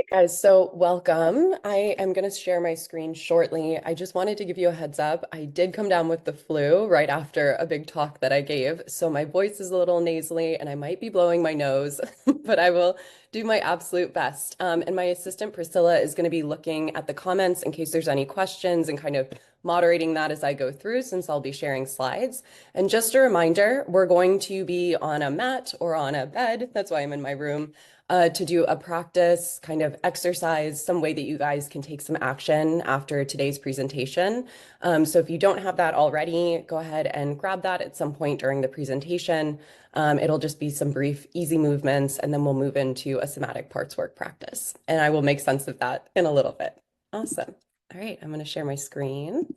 Guys, so welcome. I am going to share my screen shortly. I just wanted to give you a heads up. I did come down with the flu right after a big talk that I gave, so my voice is a little nasally and I might be blowing my nose, but I will do my absolute best. And my assistant Priscilla is going to be looking at the comments in case there's any questions and kind of moderating that as I go through since I'll be sharing slides. And just a reminder, we're going to be on a mat or on a bed. That's why I'm in my room to do a practice kind of exercise, some way that you guys can take some action after today's presentation. So if you don't have that already, go ahead and grab that at some point during the presentation. It'll just be some brief, easy movements, and then we'll move into a somatic parts work practice. And I will make sense of that in a little bit. Awesome. All right, I'm going to share my screen.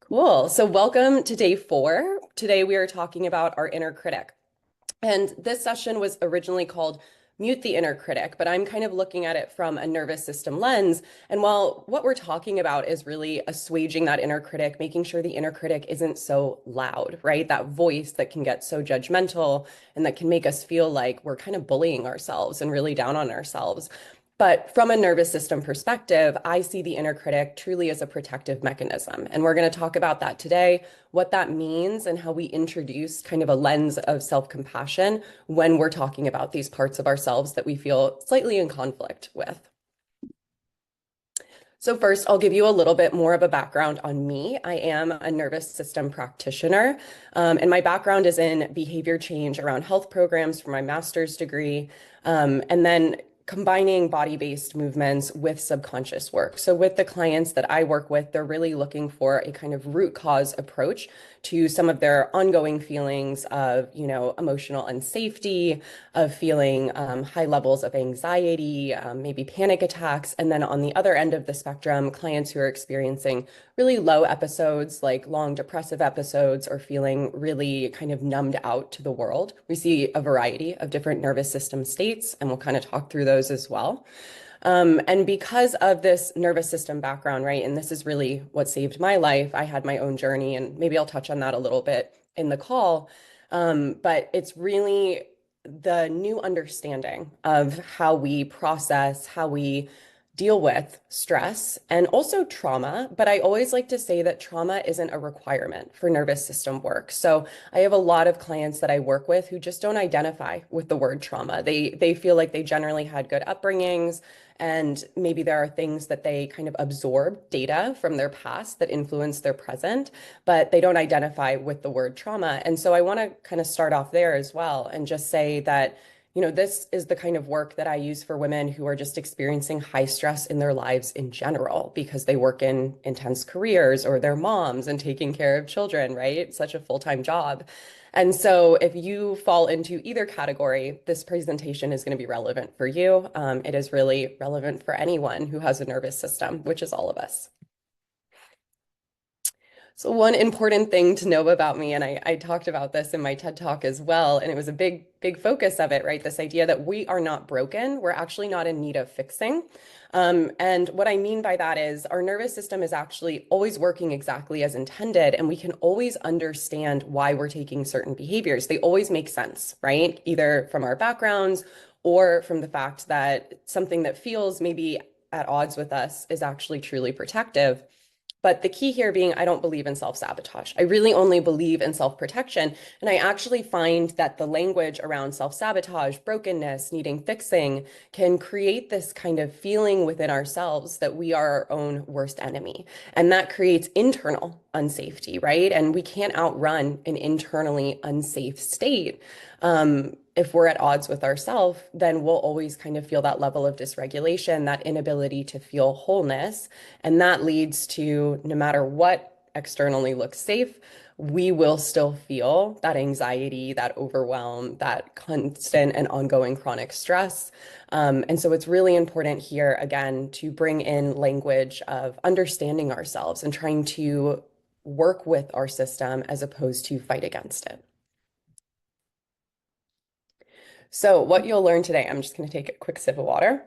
Cool. So welcome to day 4. Today we are talking about our inner critic. And this session was originally called Mute the Inner Critic, but I'm kind of looking at it from a nervous system lens. And while what we're talking about is really assuaging that inner critic, making sure the inner critic isn't so loud, right? That voice that can get so judgmental and that can make us feel like we're kind of bullying ourselves and really down on ourselves. But from a nervous system perspective, I see the inner critic truly as a protective mechanism. And we're going to talk about that today, what that means, and how we introduce kind of a lens of self-compassion when we're talking about these parts of ourselves that we feel slightly in conflict with. So first, I'll give you a little bit more of a background on me. I am a nervous system practitioner, and my background is in behavior change around health programs for my master's degree, and then combining body-based movements with subconscious work. So with the clients that I work with, they're really looking for a kind of root cause approach to some of their ongoing feelings of, emotional unsafety, of feeling high levels of anxiety, maybe panic attacks. And then on the other end of the spectrum, clients who are experiencing really low episodes, like long depressive episodes, or feeling really kind of numbed out to the world. We see a variety of different nervous system states, and we'll kind of talk through those as well. And because of this nervous system background, right, and this is really what saved my life, I had my own journey, and maybe I'll touch on that a little bit in the call. But it's really the new understanding of how we process, how we deal with stress and also trauma. But I always like to say that trauma isn't a requirement for nervous system work. So I have a lot of clients that I work with who just don't identify with the word trauma. They feel like they generally had good upbringings, and maybe there are things that they kind of absorb data from their past that influence their present, but they don't identify with the word trauma. And so I want to kind of start off there as well and just say that this is the kind of work that I use for women who are just experiencing high stress in their lives in general because they work in intense careers or they're moms and taking care of children, right? It's such a full-time job. And so if you fall into either category, this presentation is going to be relevant for you. It is really relevant for anyone who has a nervous system, which is all of us. So one important thing to know about me, and I talked about this in my TED Talk as well, and it was a big, big focus of it, right? This idea that we are not broken. We're actually not in need of fixing. And what I mean by that is our nervous system is actually always working exactly as intended, and we can always understand why we're taking certain behaviors. They always make sense, right? Either from our backgrounds or from the fact that something that feels maybe at odds with us is actually truly protective. But the key here being, I don't believe in self-sabotage. I really only believe in self-protection. And I actually find that the language around self-sabotage, brokenness, needing fixing can create this kind of feeling within ourselves that we are our own worst enemy. And that creates internal unsafety, right? And we can't outrun an internally unsafe state. If we're at odds with ourselves, then we'll always kind of feel that level of dysregulation, that inability to feel wholeness. And that leads to no matter what externally looks safe, we will still feel that anxiety, that overwhelm, that constant and ongoing chronic stress. And so it's really important here, again, to bring in language of understanding ourselves and trying to work with our system as opposed to fight against it. So what you'll learn today, I'm just going to take a quick sip of water.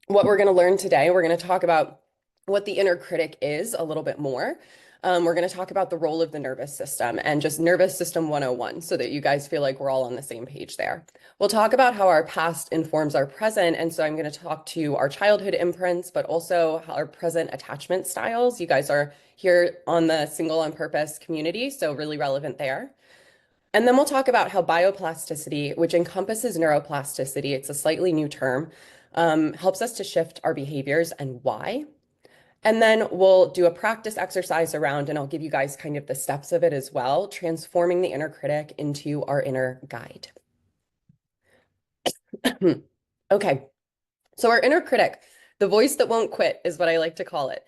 What we're going to learn today, we're going to talk about what the inner critic is a little bit more. We're going to talk about the role of the nervous system and just nervous system 101 so that you guys feel like we're all on the same page there. We'll talk about how our past informs our present. And so I'm going to talk to our childhood imprints, but also how our present attachment styles. You guys are here on the Single on Purpose community, so really relevant there. And then we'll talk about how bioplasticity, which encompasses neuroplasticity, it's a slightly new term, helps us to shift our behaviors and why. And then we'll do a practice exercise around, and I'll give you guys kind of the steps of it as well, transforming the inner critic into our inner guide. Okay, so our inner critic, the voice that won't quit is what I like to call it.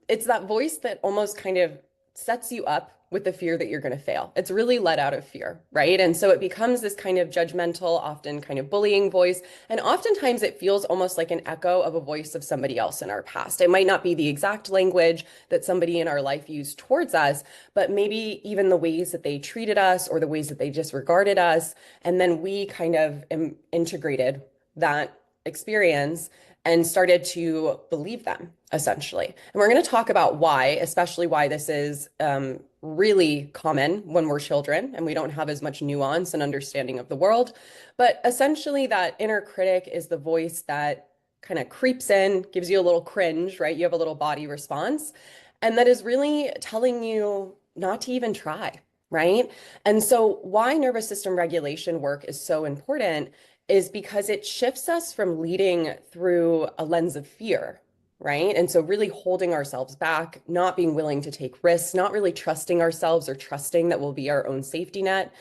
It's that voice that almost kind of sets you up with the fear that you're going to fail. It's really let out of fear, right? And so it becomes this kind of judgmental, often kind of bullying voice. And oftentimes it feels almost like an echo of a voice of somebody else in our past. It might not be the exact language that somebody in our life used towards us, but maybe even the ways that they treated us or the ways that they disregarded us. And then we kind of integrated that experience and started to believe them, essentially. And we're going to talk about why, especially why this is really common when we're children and we don't have as much nuance and understanding of the world. But essentially, that inner critic is the voice that kind of creeps in, gives you a little cringe, right? You have a little body response, and that is really telling you not to even try, right? And so, why nervous system regulation work is so important is because it shifts us from leading through a lens of fear, right? And so really holding ourselves back, not being willing to take risks, not really trusting ourselves or trusting that we'll be our own safety net,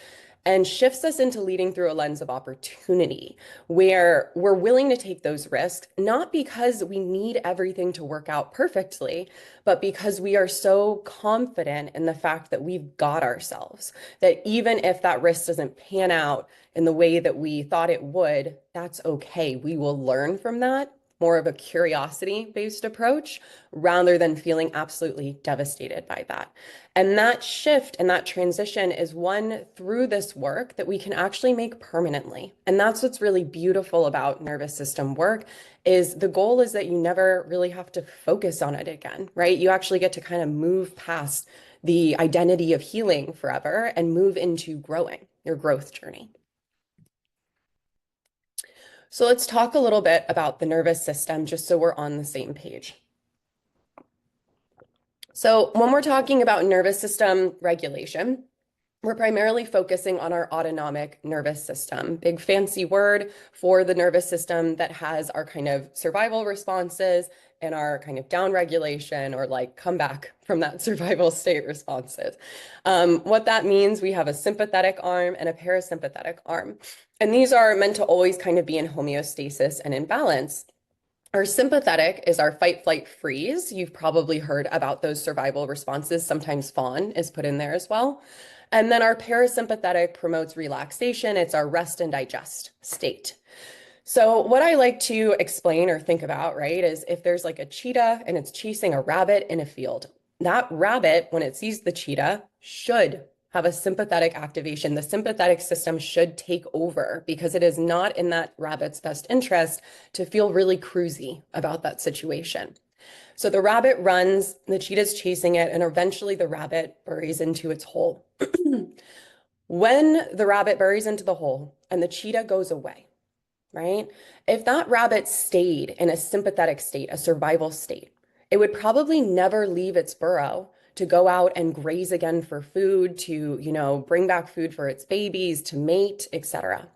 and shifts us into leading through a lens of opportunity where we're willing to take those risks, not because we need everything to work out perfectly, but because we are so confident in the fact that we've got ourselves, that even if that risk doesn't pan out in the way that we thought it would, that's okay. We will learn from that, more of a curiosity-based approach rather than feeling absolutely devastated by that. And that shift and that transition is one through this work that we can actually make permanently. And that's what's really beautiful about nervous system work is the goal is that you never really have to focus on it again, right? You actually get to kind of move past the identity of healing forever and move into growing, your growth journey. So let's talk a little bit about the nervous system, just so we're on the same page. So when we're talking about nervous system regulation, we're primarily focusing on our autonomic nervous system, big fancy word for the nervous system that has our kind of survival responses and our kind of down regulation or like come back from that survival state responses. What that means, we have a sympathetic arm and a parasympathetic arm. And these are meant to always kind of be in homeostasis and in balance. Our sympathetic is our fight, flight, freeze. You've probably heard about those survival responses. Sometimes fawn is put in there as well. And then our parasympathetic promotes relaxation. It's our rest and digest state. So what I like to explain or think about, right, is if there's like a cheetah and it's chasing a rabbit in a field, that rabbit, when it sees the cheetah, should have a sympathetic activation. The sympathetic system should take over because it is not in that rabbit's best interest to feel really cruisy about that situation. So the rabbit runs, the cheetah's chasing it, and eventually the rabbit buries into its hole. When the rabbit buries into the hole and the cheetah goes away, right? If that rabbit stayed in a sympathetic state, a survival state, it would probably never leave its burrow to go out and graze again for food, to, bring back food for its babies, to mate, etc.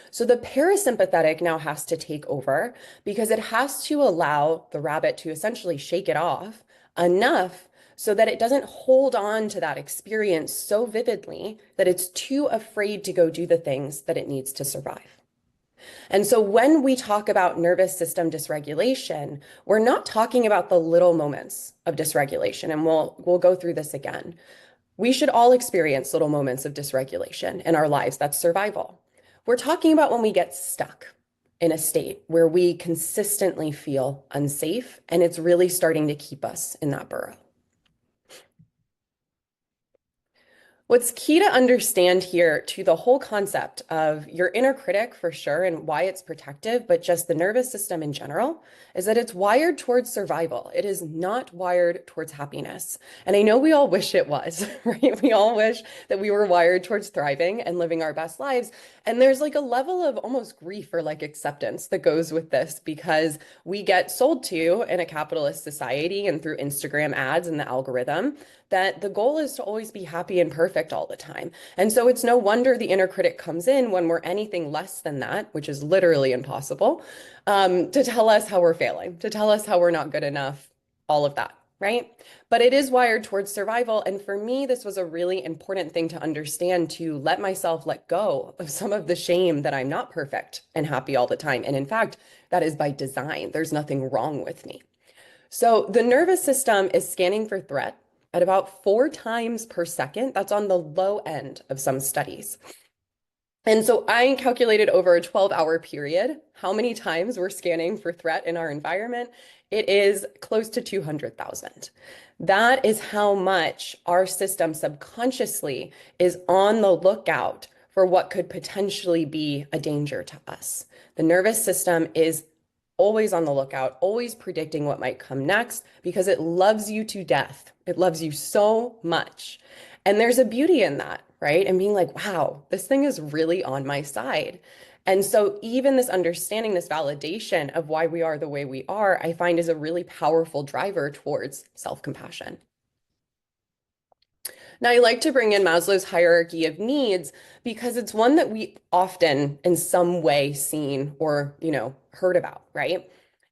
So the parasympathetic now has to take over because it has to allow the rabbit to essentially shake it off enough so that it doesn't hold on to that experience so vividly that it's too afraid to go do the things that it needs to survive. And so when we talk about nervous system dysregulation, we're not talking about the little moments of dysregulation, and we'll go through this again. We should all experience little moments of dysregulation in our lives. That's survival. We're talking about when we get stuck in a state where we consistently feel unsafe, and it's really starting to keep us in that burrow. What's key to understand here to the whole concept of your inner critic for sure and why it's protective, but just the nervous system in general, is that it's wired towards survival. It is not wired towards happiness. And I know we all wish it was, right? We all wish that we were wired towards thriving and living our best lives. And there's like a level of almost grief or like acceptance that goes with this because we get sold to in a capitalist society and through Instagram ads and the algorithm that the goal is to always be happy and perfect all the time. And so it's no wonder the inner critic comes in when we're anything less than that, which is literally impossible, to tell us how we're failing, to tell us how we're not good enough, all of that, right? But it is wired towards survival. And for me, this was a really important thing to understand to let myself let go of some of the shame that I'm not perfect and happy all the time. And in fact, that is by design. There's nothing wrong with me. So the nervous system is scanning for threat at about 4 times per second. That's on the low end of some studies. And so I calculated over a 12-hour period how many times we're scanning for threat in our environment. It is close to 200,000. That is how much our system subconsciously is on the lookout for what could potentially be a danger to us. The nervous system is always on the lookout, always predicting what might come next because it loves you to death. It loves you so much. And there's a beauty in that, right? And being like, wow, this thing is really on my side. And so even this understanding, this validation of why we are the way we are, I find is a really powerful driver towards self-compassion. Now, I like to bring in Maslow's hierarchy of needs because it's one that we often in some way seen or, heard about, right?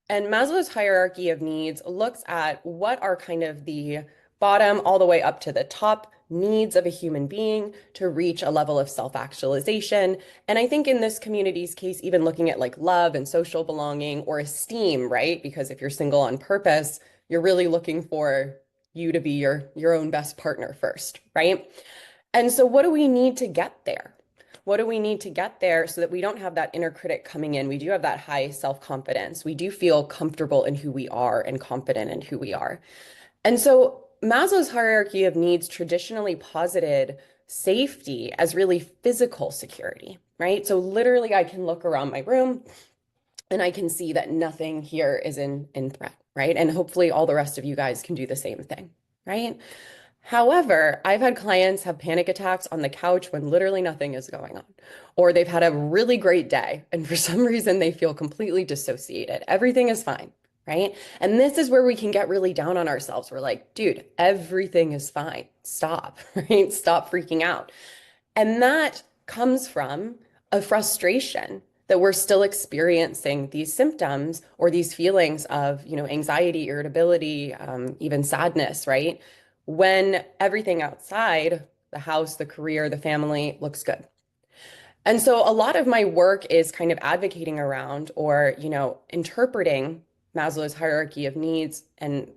And Maslow's hierarchy of needs looks at what are kind of the bottom all the way up to the top needs of a human being to reach a level of self-actualization. And I think in this community's case, even looking at like love and social belonging or esteem, right? Because if you're single on purpose, you're really looking for you to be your own best partner first, right? And so what do we need to get there? What do we need to get there so that we don't have that inner critic coming in? We do have that high self-confidence. We do feel comfortable in who we are and confident in who we are. And so Maslow's hierarchy of needs traditionally posited safety as really physical security, right? So literally I can look around my room and I can see that nothing here is in threat, right? And hopefully all the rest of you guys can do the same thing, right? However, I've had clients have panic attacks on the couch when literally nothing is going on, or they've had a really great day and for some reason they feel completely dissociated. Everything is fine, right? And this is where we can get really down on ourselves. We're like, dude, everything is fine. Stop, right? Stop freaking out. And that comes from a frustration that we're still experiencing these symptoms or these feelings of, anxiety, irritability, even sadness, right? When everything outside, the house, the career, the family looks good. And so a lot of my work is kind of advocating around or, interpreting Maslow's hierarchy of needs and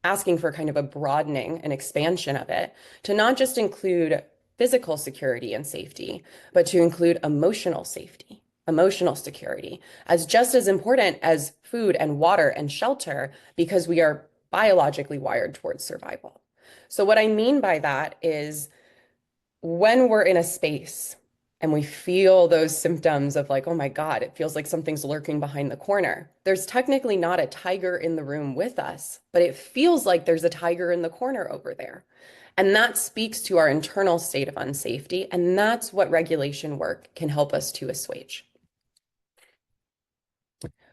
asking for kind of a broadening and expansion of it to not just include physical security and safety, but to include emotional safety, emotional security as just as important as food and water and shelter because we are biologically wired towards survival. So what I mean by that is when we're in a space and we feel those symptoms of like, oh my God, it feels like something's lurking behind the corner. There's technically not a tiger in the room with us, but it feels like there's a tiger in the corner over there. And that speaks to our internal state of unsafety. And that's what regulation work can help us to assuage.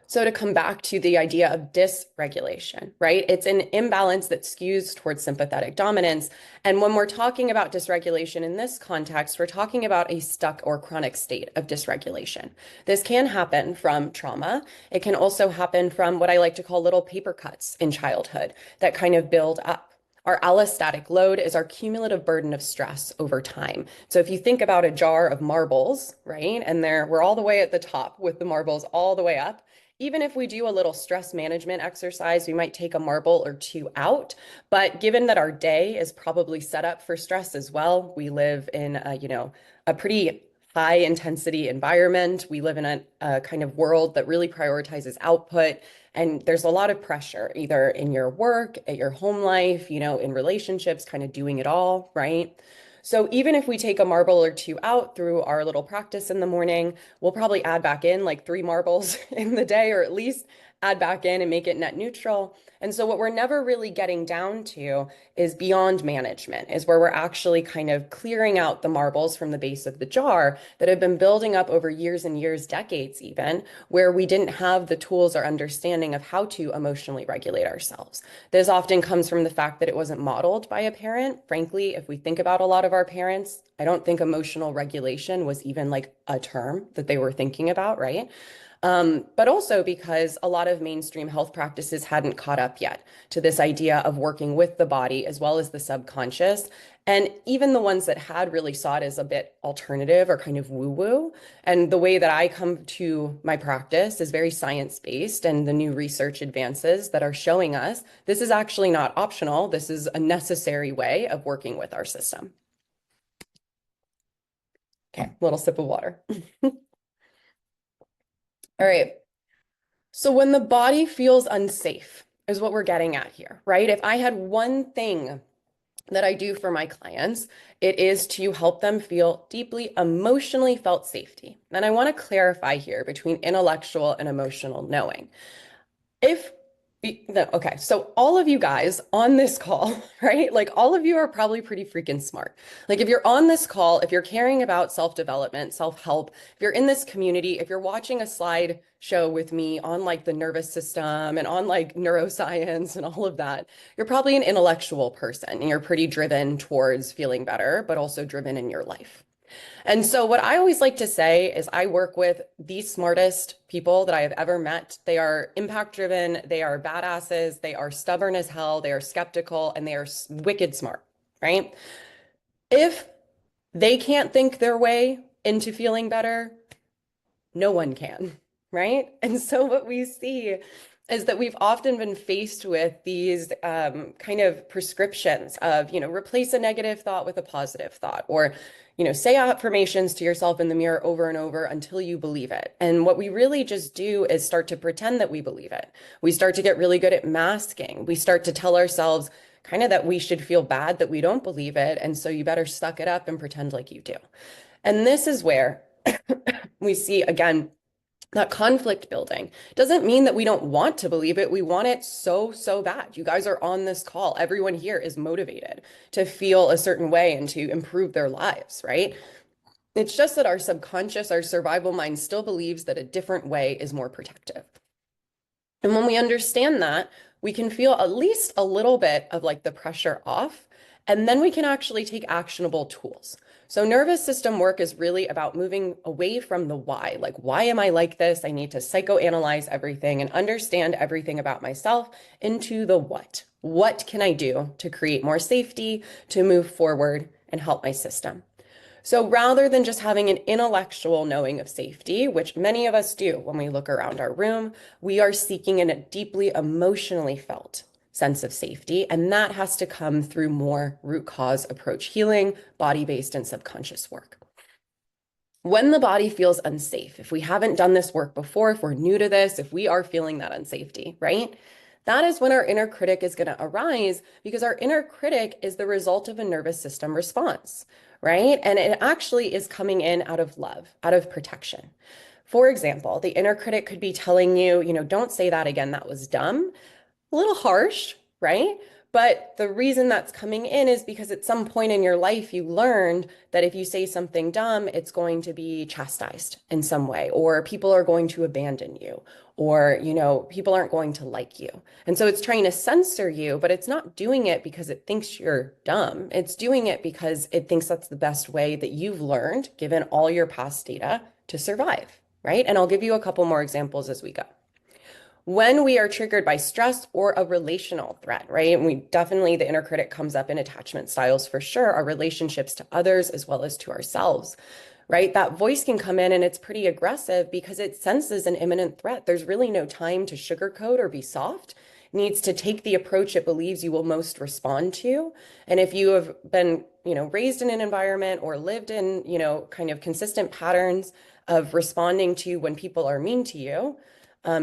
So to come back to the idea of dysregulation, right? It's an imbalance that skews towards sympathetic dominance. And when we're talking about dysregulation in this context, we're talking about a stuck or chronic state of dysregulation. This can happen from trauma. It can also happen from what I like to call little paper cuts in childhood that kind of build up. Our allostatic load is our cumulative burden of stress over time. So if you think about a jar of marbles, right? And we're all the way at the top with the marbles all the way up. Even if we do a little stress management exercise, we might take a marble or two out. But given that our day is probably set up for stress as well, we live in a pretty high intensity environment. We live in a kind of world that really prioritizes output. And there's a lot of pressure, either in your work, at your home life, in relationships, kind of doing it all, right? So even if we take a marble or two out through our little practice in the morning, we'll probably add back in like 3 marbles in the day, or at least add back in and make it net neutral. And so what we're never really getting down to is beyond management, is where we're actually kind of clearing out the marbles from the base of the jar that have been building up over years and years, decades even, where we didn't have the tools or understanding of how to emotionally regulate ourselves. This often comes from the fact that it wasn't modeled by a parent. Frankly, if we think about a lot of our parents, I don't think emotional regulation was even like a term that they were thinking about, right? But also because a lot of mainstream health practices hadn't caught up yet to this idea of working with the body as well as the subconscious. And even the ones that had really saw it as a bit alternative or kind of woo-woo. And the way that I come to my practice is very science-based, and the new research advances that are showing us this is actually not optional. This is a necessary way of working with our system. Okay, little sip of water. All right. So when the body feels unsafe is what we're getting at here, right? If I had one thing that I do for my clients, it is to help them feel deeply emotionally felt safety. And I want to clarify here between intellectual and emotional knowing. If Okay, so all of you guys on this call, right? Like all of you are probably pretty freaking smart. Like if you're on this call, if you're caring about self-development, self-help, if you're in this community, if you're watching a slide show with me on like the nervous system and on like neuroscience and all of that, you're probably an intellectual person and you're pretty driven towards feeling better, but also driven in your life. And so what I always like to say is I work with the smartest people that I have ever met. They are impact driven, they are badasses, they are stubborn as hell, they are skeptical, and they are wicked smart, right? If they can't think their way into feeling better, no one can, right? And so what we see is that we've often been faced with these kind of prescriptions of, replace a negative thought with a positive thought, or, say affirmations to yourself in the mirror over and over until you believe it. And what we really just do is start to pretend that we believe it. We start to get really good at masking. We start to tell ourselves kind of that we should feel bad that we don't believe it. And so you better suck it up and pretend like you do. And this is where we see, again, that conflict building. Doesn't mean that we don't want to believe it. We want it so, so bad. You guys are on this call. Everyone here is motivated to feel a certain way and to improve their lives, right? It's just that our subconscious, our survival mind still believes that a different way is more protective. And when we understand that, we can feel at least a little bit of like the pressure off, and then we can actually take actionable tools. So nervous system work is really about moving away from the why. Like, why am I like this? I need to psychoanalyze everything and understand everything about myself, into the what. What can I do to create more safety, to move forward and help my system? So rather than just having an intellectual knowing of safety, which many of us do when we look around our room, we are seeking a deeply emotionally felt sense of safety. And that has to come through more root cause approach healing, body-based and subconscious work. When the body feels unsafe, if we haven't done this work before, if we're new to this, if we are feeling that unsafety, right? That is when our inner critic is going to arise, because our inner critic is the result of a nervous system response, right? And it actually is coming in out of love, out of protection. For example, the inner critic could be telling you, don't say that again, that was dumb. A little harsh, right? But the reason that's coming in is because at some point in your life, you learned that if you say something dumb, it's going to be chastised in some way, or people are going to abandon you, or, people aren't going to like you. And so it's trying to censor you, but it's not doing it because it thinks you're dumb. It's doing it because it thinks that's the best way that you've learned, given all your past data, to survive, right? And I'll give you a couple more examples as we go. When we are triggered by stress or a relational threat, right? And we definitely, the inner critic comes up in attachment styles for sure, our relationships to others as well as to ourselves, right? That voice can come in and it's pretty aggressive because it senses an imminent threat. There's really no time to sugarcoat or be soft. It needs to take the approach it believes you will most respond to. And if you have been, raised in an environment or lived in, kind of consistent patterns of responding to when people are mean to you,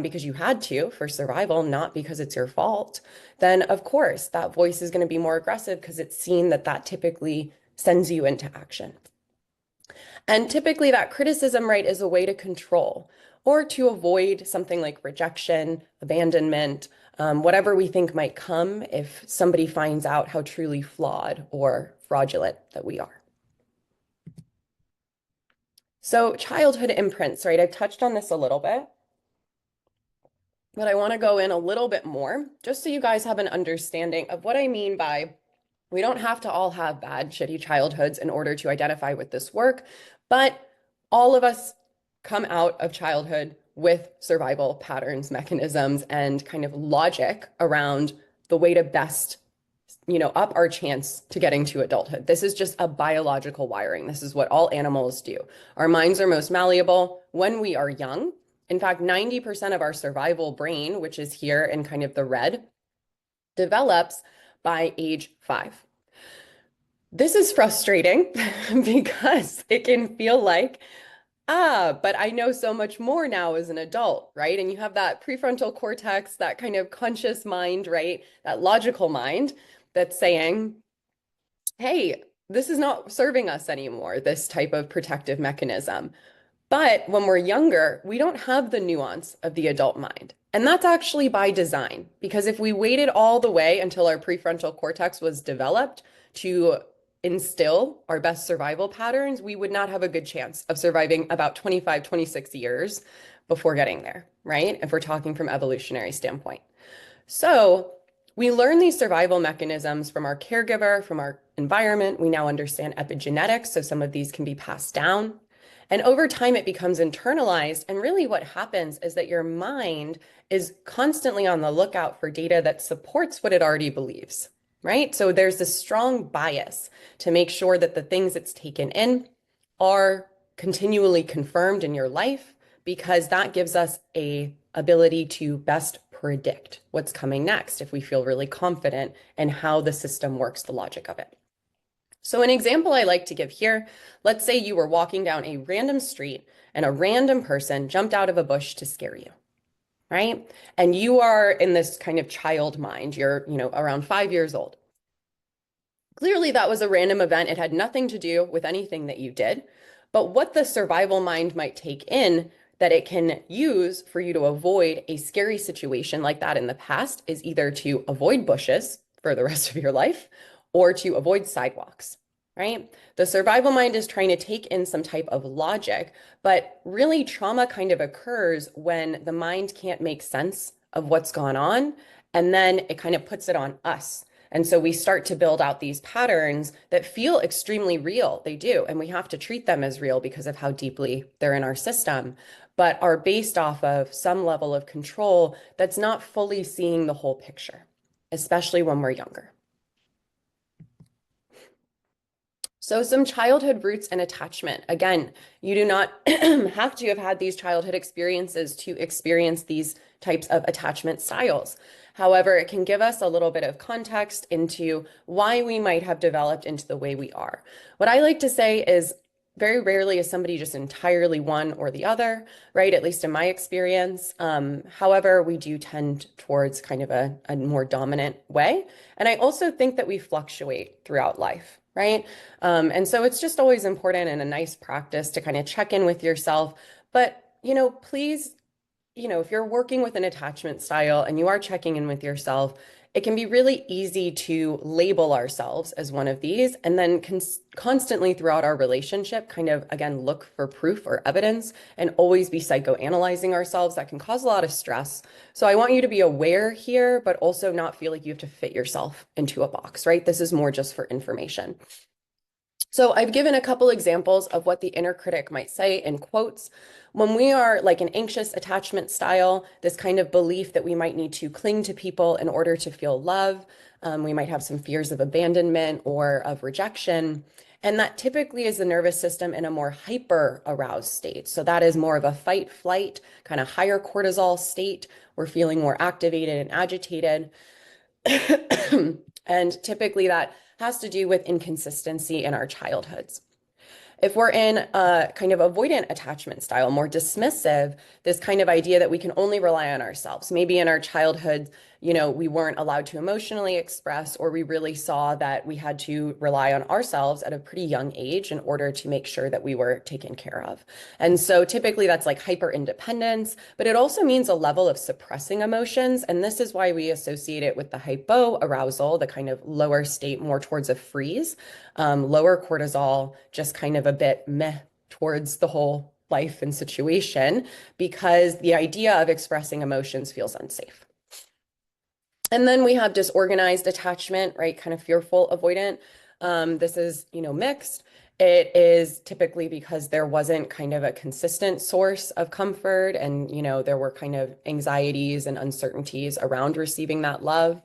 because you had to for survival, not because it's your fault, then of course that voice is going to be more aggressive because it's seen that that typically sends you into action. And typically that criticism, right, is a way to control or to avoid something like rejection, abandonment, whatever we think might come if somebody finds out how truly flawed or fraudulent that we are. So childhood imprints, right? I've touched on this a little bit, but I want to go in a little bit more just so you guys have an understanding of what I mean by we don't have to all have bad, shitty childhoods in order to identify with this work, but all of us come out of childhood with survival patterns, mechanisms, and kind of logic around the way to best, up our chance to getting to adulthood. This is just a biological wiring. This is what all animals do. Our minds are most malleable when we are young. In fact, 90% of our survival brain, which is here in kind of the red, develops by age 5. This is frustrating because it can feel like, but I know so much more now as an adult, right? And you have that prefrontal cortex, that kind of conscious mind, right? That logical mind that's saying, hey, this is not serving us anymore, this type of protective mechanism. But when we're younger, we don't have the nuance of the adult mind. And that's actually by design, because if we waited all the way until our prefrontal cortex was developed to instill our best survival patterns, we would not have a good chance of surviving about 25, 26 years before getting there, right? If we're talking from evolutionary standpoint. So we learn these survival mechanisms from our caregiver, from our environment. We now understand epigenetics, so some of these can be passed down. And over time, it becomes internalized. And really what happens is that your mind is constantly on the lookout for data that supports what it already believes, right? So there's this strong bias to make sure that the things it's taken in are continually confirmed in your life, because that gives us a ability to best predict what's coming next if we feel really confident in how the system works, the logic of it. So an example I like to give here, let's say you were walking down a random street and a random person jumped out of a bush to scare you, right? And you are in this kind of child mind, you're, around 5 years old. Clearly that was a random event. It had nothing to do with anything that you did, but what the survival mind might take in that it can use for you to avoid a scary situation like that in the past is either to avoid bushes for the rest of your life or to avoid sidewalks, right? The survival mind is trying to take in some type of logic, but really trauma kind of occurs when the mind can't make sense of what's gone on, and then it kind of puts it on us. And so we start to build out these patterns that feel extremely real. They do. And we have to treat them as real because of how deeply they're in our system, but are based off of some level of control that's not fully seeing the whole picture, especially when we're younger. So some childhood roots and attachment. Again, you do not have to have had these childhood experiences to experience these types of attachment styles. However, it can give us a little bit of context into why we might have developed into the way we are. What I like to say is very rarely is somebody just entirely one or the other, right? At least in my experience. However, we do tend towards kind of a more dominant way. And I also think that we fluctuate throughout life, right? And so it's just always important and a nice practice to kind of check in with yourself. But, please, if you're working with an attachment style and you are checking in with yourself, it can be really easy to label ourselves as one of these and then constantly throughout our relationship kind of, again, look for proof or evidence and always be psychoanalyzing ourselves. That can cause a lot of stress. So I want you to be aware here, but also not feel like you have to fit yourself into a box, right? This is more just for information. So I've given a couple examples of what the inner critic might say in quotes. When we are like an anxious attachment style, this kind of belief that we might need to cling to people in order to feel love. We might have some fears of abandonment or of rejection. And that typically is the nervous system in a more hyper aroused state. So that is more of a fight, flight, kind of higher cortisol state. We're feeling more activated and agitated. And typically that has to do with inconsistency in our childhoods. If we're in a kind of avoidant attachment style, more dismissive, this kind of idea that we can only rely on ourselves. Maybe in our childhood, we weren't allowed to emotionally express, or we really saw that we had to rely on ourselves at a pretty young age in order to make sure that we were taken care of. And so typically that's like hyper independence, but it also means a level of suppressing emotions. And this is why we associate it with the hypo arousal, the kind of lower state, more towards a freeze, lower cortisol, just kind of a bit meh towards the whole life and situation, because the idea of expressing emotions feels unsafe. And then we have disorganized attachment, right? Kind of fearful, avoidant. This is, mixed. It is typically because there wasn't kind of a consistent source of comfort, and, there were kind of anxieties and uncertainties around receiving that love.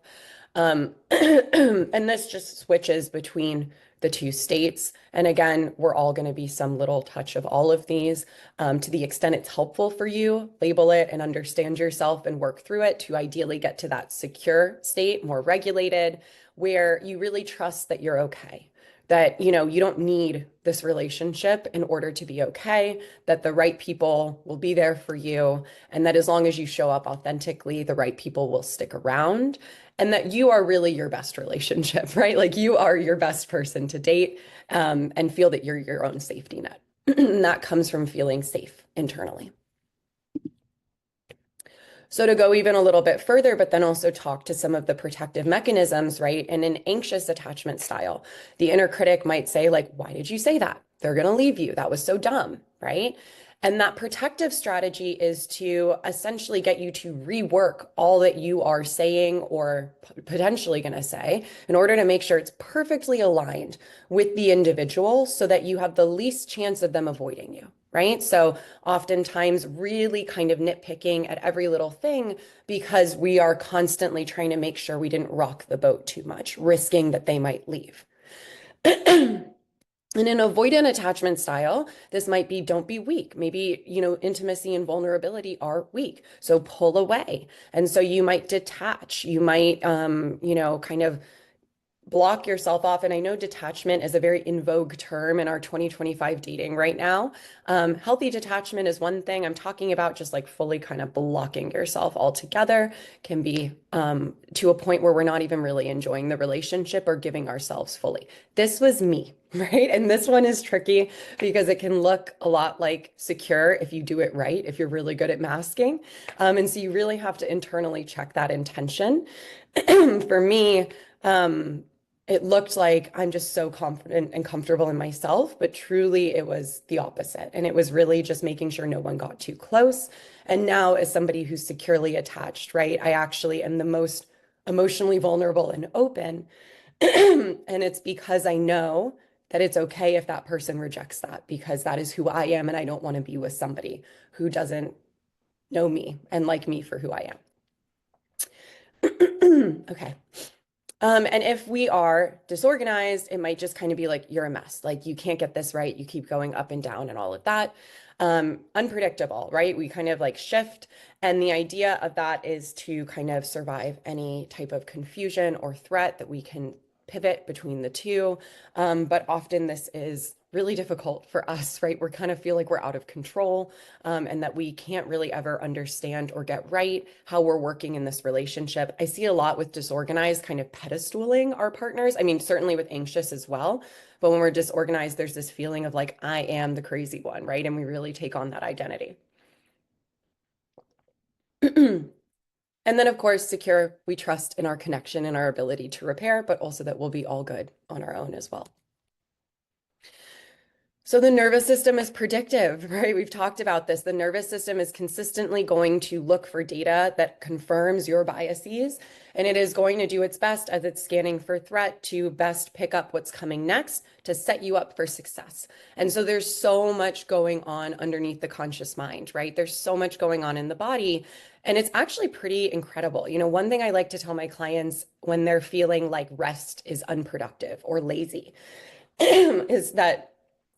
And this just switches between the two states. And again, we're all going to be some little touch of all of these. To the extent it's helpful for you, label it and understand yourself and work through it to ideally get to that secure state, more regulated, where you really trust that you're okay. That, you don't need this relationship in order to be okay, that the right people will be there for you, and that as long as you show up authentically, the right people will stick around, and that you are really your best relationship, right? Like you are your best person to date, and feel that you're your own safety net. And that comes from feeling safe internally. So to go even a little bit further, but then also talk to some of the protective mechanisms, right? In an anxious attachment style, the inner critic might say, like, why did you say that? They're going to leave you. That was so dumb, right? And that protective strategy is to essentially get you to rework all that you are saying or potentially going to say in order to make sure it's perfectly aligned with the individual so that you have the least chance of them avoiding you. Right? So oftentimes really kind of nitpicking at every little thing because we are constantly trying to make sure we didn't rock the boat too much, risking that they might leave. In an avoidant attachment style, this might be don't be weak. Maybe, intimacy and vulnerability are weak. So pull away. And so you might detach. You might, kind of block yourself off. And I know detachment is a very in vogue term in our 2025 dating right now. Healthy detachment is one thing. I'm talking about just like fully kind of blocking yourself altogether can be to a point where we're not even really enjoying the relationship or giving ourselves fully. This was me, right? And this one is tricky because it can look a lot like secure if you do it right, if you're really good at masking. And so you really have to internally check that intention. For me, it looked like I'm just so confident and comfortable in myself, but truly it was the opposite. And it was really just making sure no one got too close. And now, as somebody who's securely attached, right, I actually am the most emotionally vulnerable and open. And it's because I know that it's okay if that person rejects that, because that is who I am. And I don't want to be with somebody who doesn't know me and like me for who I am. Okay. And if we are disorganized, it might just kind of be like, you're a mess. Like you can't get this right. You keep going up and down and all of that. Unpredictable, right? We kind of like shift. And the idea of that is to kind of survive any type of confusion or threat that we can pivot between the two. But often this is really difficult for us, right? We kind of feel like we're out of control, and that we can't really ever understand or get right how we're working in this relationship. I see a lot with disorganized kind of pedestaling our partners. I mean, certainly with anxious as well. But when we're disorganized, there's this feeling of like, I am the crazy one, right? And we really take on that identity. And then, of course, secure, we trust in our connection and our ability to repair, but also that we'll be all good on our own as well. So the nervous system is predictive, right? We've talked about this. The nervous system is consistently going to look for data that confirms your biases, and it is going to do its best as it's scanning for threat to best pick up what's coming next to set you up for success. And so there's so much going on underneath the conscious mind, right? There's so much going on in the body, and it's actually pretty incredible. One thing I like to tell my clients when they're feeling like rest is unproductive or lazy is that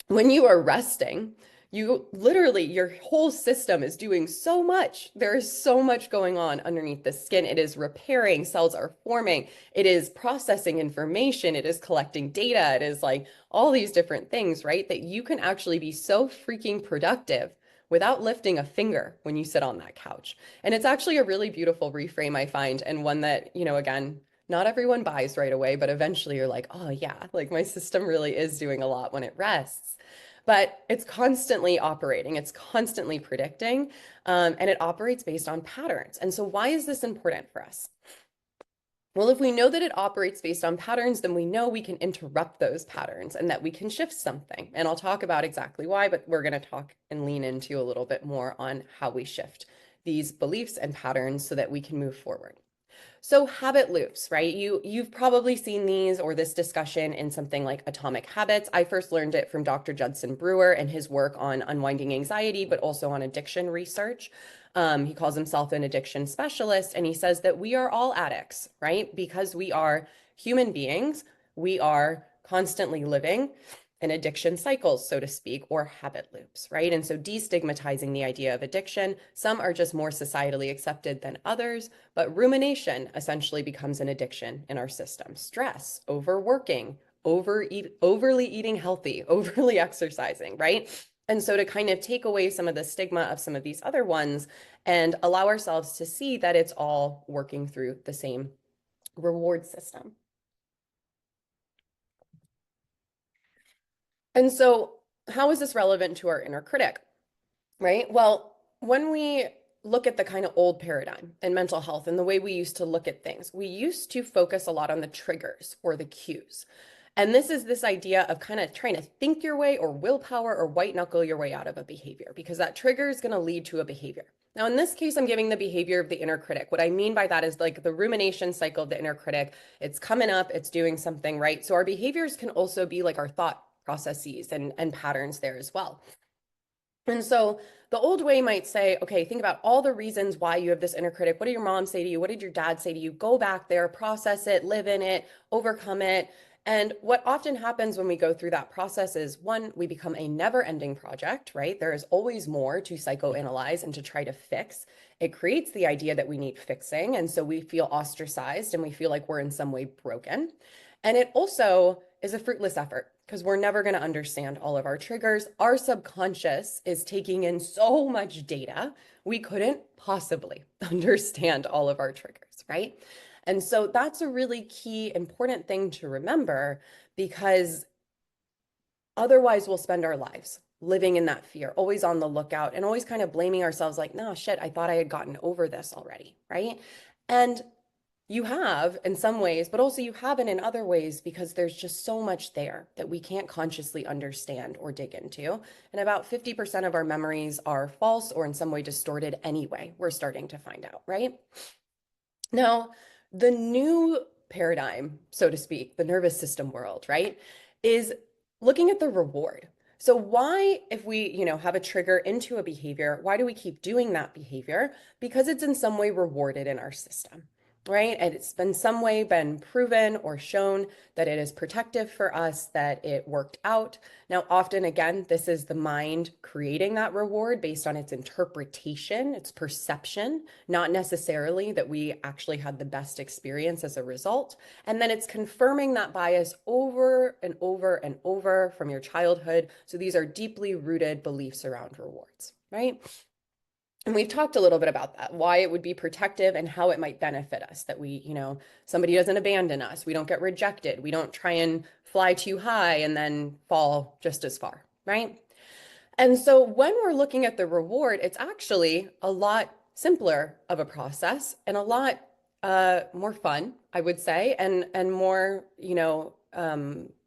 when you are resting, you literally, your whole system is doing so much. There is so much going on underneath the skin. It is repairing, cells are forming, it is processing information, it is collecting data, it is like all these different things, right? That you can actually be so freaking productive without lifting a finger when you sit on that couch. And it's actually a really beautiful reframe, I find, and one that, again, not everyone buys right away, but eventually you're like, oh yeah, like my system really is doing a lot when it rests. But it's constantly operating, it's constantly predicting, and it operates based on patterns. And so why is this important for us? Well, if we know that it operates based on patterns, then we know we can interrupt those patterns and that we can shift something. And I'll talk about exactly why, but we're going to talk and lean into a little bit more on how we shift these beliefs and patterns so that we can move forward. So habit loops, right? You've probably seen these or this discussion in something like Atomic Habits. I first learned it from Dr. Judson Brewer and his work on unwinding anxiety, but also on addiction research. He calls himself an addiction specialist, and he says that we are all addicts, right? Because we are human beings, we are constantly living in addiction cycles, so to speak, or habit loops, right? And so destigmatizing the idea of addiction, some are just more societally accepted than others, but rumination essentially becomes an addiction in our system. Stress, overworking, overly eating healthy, overly exercising, right? And so to kind of take away some of the stigma of some of these other ones and allow ourselves to see that it's all working through the same reward system. And so how is this relevant to our inner critic, right? Well, when we look at the kind of old paradigm in mental health and the way we used to look at things, we used to focus a lot on the triggers or the cues. And this is this idea of kind of trying to think your way or willpower or white knuckle your way out of a behavior because that trigger is going to lead to a behavior. Now, in this case, I'm giving the behavior of the inner critic. What I mean by that is like the rumination cycle of the inner critic. It's coming up, it's doing something, right? So our behaviors can also be like our thought processes and patterns there as well. And so the old way might say, okay, think about all the reasons why you have this inner critic. What did your mom say to you? What did your dad say to you? Go back there, process it, live in it, overcome it. And what often happens when we go through that process is one, we become a never-ending project, right? There is always more to psychoanalyze and to try to fix. It creates the idea that we need fixing. And so we feel ostracized and we feel like we're in some way broken. And it also is a fruitless effort because we're never going to understand all of our triggers. Our subconscious is taking in so much data, we couldn't possibly understand all of our triggers, right? And so that's a really key, important thing to remember because otherwise we'll spend our lives living in that fear, always on the lookout and always kind of blaming ourselves like, no, shit, I thought I had gotten over this already, right? And you have in some ways, but also you haven't in other ways because there's just so much there that we can't consciously understand or dig into. And about 50% of our memories are false or in some way distorted anyway, we're starting to find out, right? Now, the new paradigm, so to speak, the nervous system world, right, is looking at the reward. So why, if we, have a trigger into a behavior, why do we keep doing that behavior? Because it's in some way rewarded in our system, right? And it's been some way been proven or shown that it is protective for us, that it worked out. Now, often, again, this is the mind creating that reward based on its interpretation, its perception, not necessarily that we actually had the best experience as a result. And then it's confirming that bias over and over and over from your childhood. So these are deeply rooted beliefs around rewards, right? And we've talked a little bit about that, why it would be protective and how it might benefit us, that we, somebody doesn't abandon us, we don't get rejected, we don't try and fly too high and then fall just as far, right? And so when we're looking at the reward, it's actually a lot simpler of a process and a lot more fun, I would say, and more,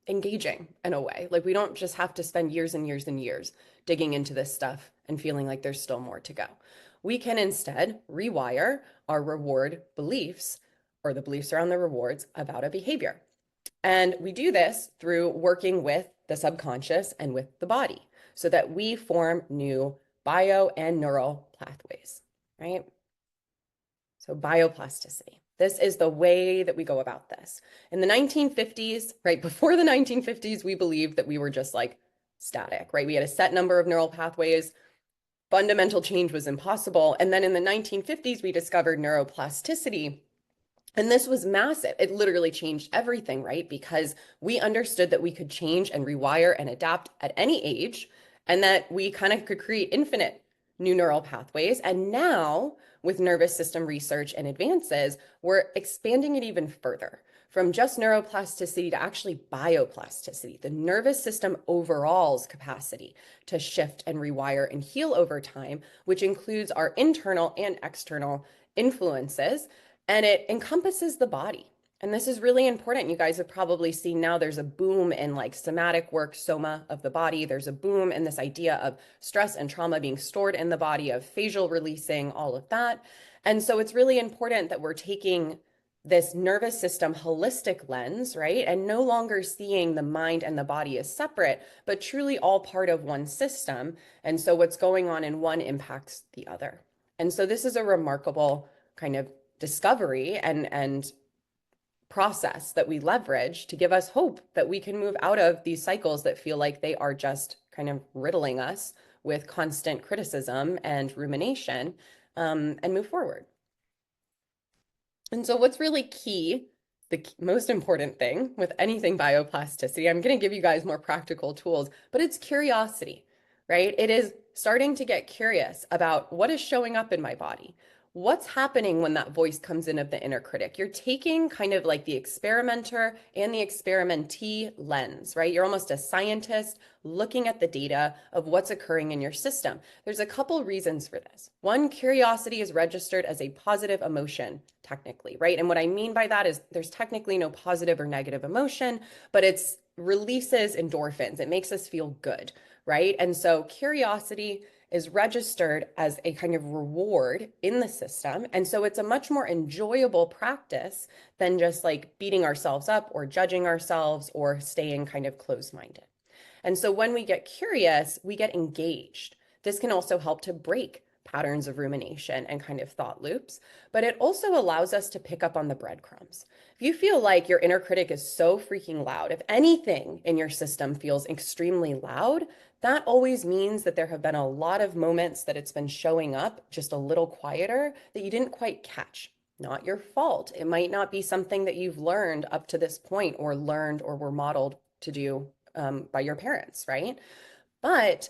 engaging in a way. Like we don't just have to spend years and years and years digging into this stuff and feeling like there's still more to go. We can instead rewire our reward beliefs or the beliefs around the rewards about a behavior. And we do this through working with the subconscious and with the body so that we form new bio and neural pathways, right? So bioplasticity. This is the way that we go about this. In the 1950s, right before the 1950s, we believed that we were just like static, right? We had a set number of neural pathways. Fundamental change was impossible. And then in the 1950s, we discovered neuroplasticity. And this was massive. It literally changed everything, right? Because we understood that we could change and rewire and adapt at any age, and that we kind of could create infinite new neural pathways. And now, with nervous system research and advances, we're expanding it even further from just neuroplasticity to actually bioplasticity, the nervous system overall's capacity to shift and rewire and heal over time, which includes our internal and external influences, and it encompasses the body. And this is really important. You guys have probably seen now there's a boom in like somatic work, soma of the body. There's a boom in this idea of stress and trauma being stored in the body, of facial releasing, all of that. And so it's really important that we're taking this nervous system holistic lens, right? And no longer seeing the mind and the body as separate, but truly all part of one system. And so what's going on in one impacts the other. And so this is a remarkable kind of discovery and process that we leverage to give us hope that we can move out of these cycles that feel like they are just kind of riddling us with constant criticism and rumination, and move forward. And so what's really key, the most important thing with anything bioplasticity, I'm going to give you guys more practical tools, but it's curiosity, right? It is starting to get curious about what is showing up in my body. What's happening when that voice comes in of the inner critic? You're taking kind of like the experimenter and the experimentee lens, right? You're almost a scientist looking at the data of what's occurring in your system. There's a couple reasons for this. One, curiosity is registered as a positive emotion, technically, right? And what I mean by that is there's technically no positive or negative emotion, but it's releases endorphins. It makes us feel good, right? And so curiosity is registered as a kind of reward in the system. And so it's a much more enjoyable practice than just like beating ourselves up or judging ourselves or staying kind of closed-minded. And so when we get curious, we get engaged. This can also help to break patterns of rumination and kind of thought loops, but it also allows us to pick up on the breadcrumbs. If you feel like your inner critic is so freaking loud, if anything in your system feels extremely loud, that always means that there have been a lot of moments that it's been showing up just a little quieter that you didn't quite catch. Not your fault. It might not be something that you've learned up to this point or learned or were modeled to do by your parents, right? But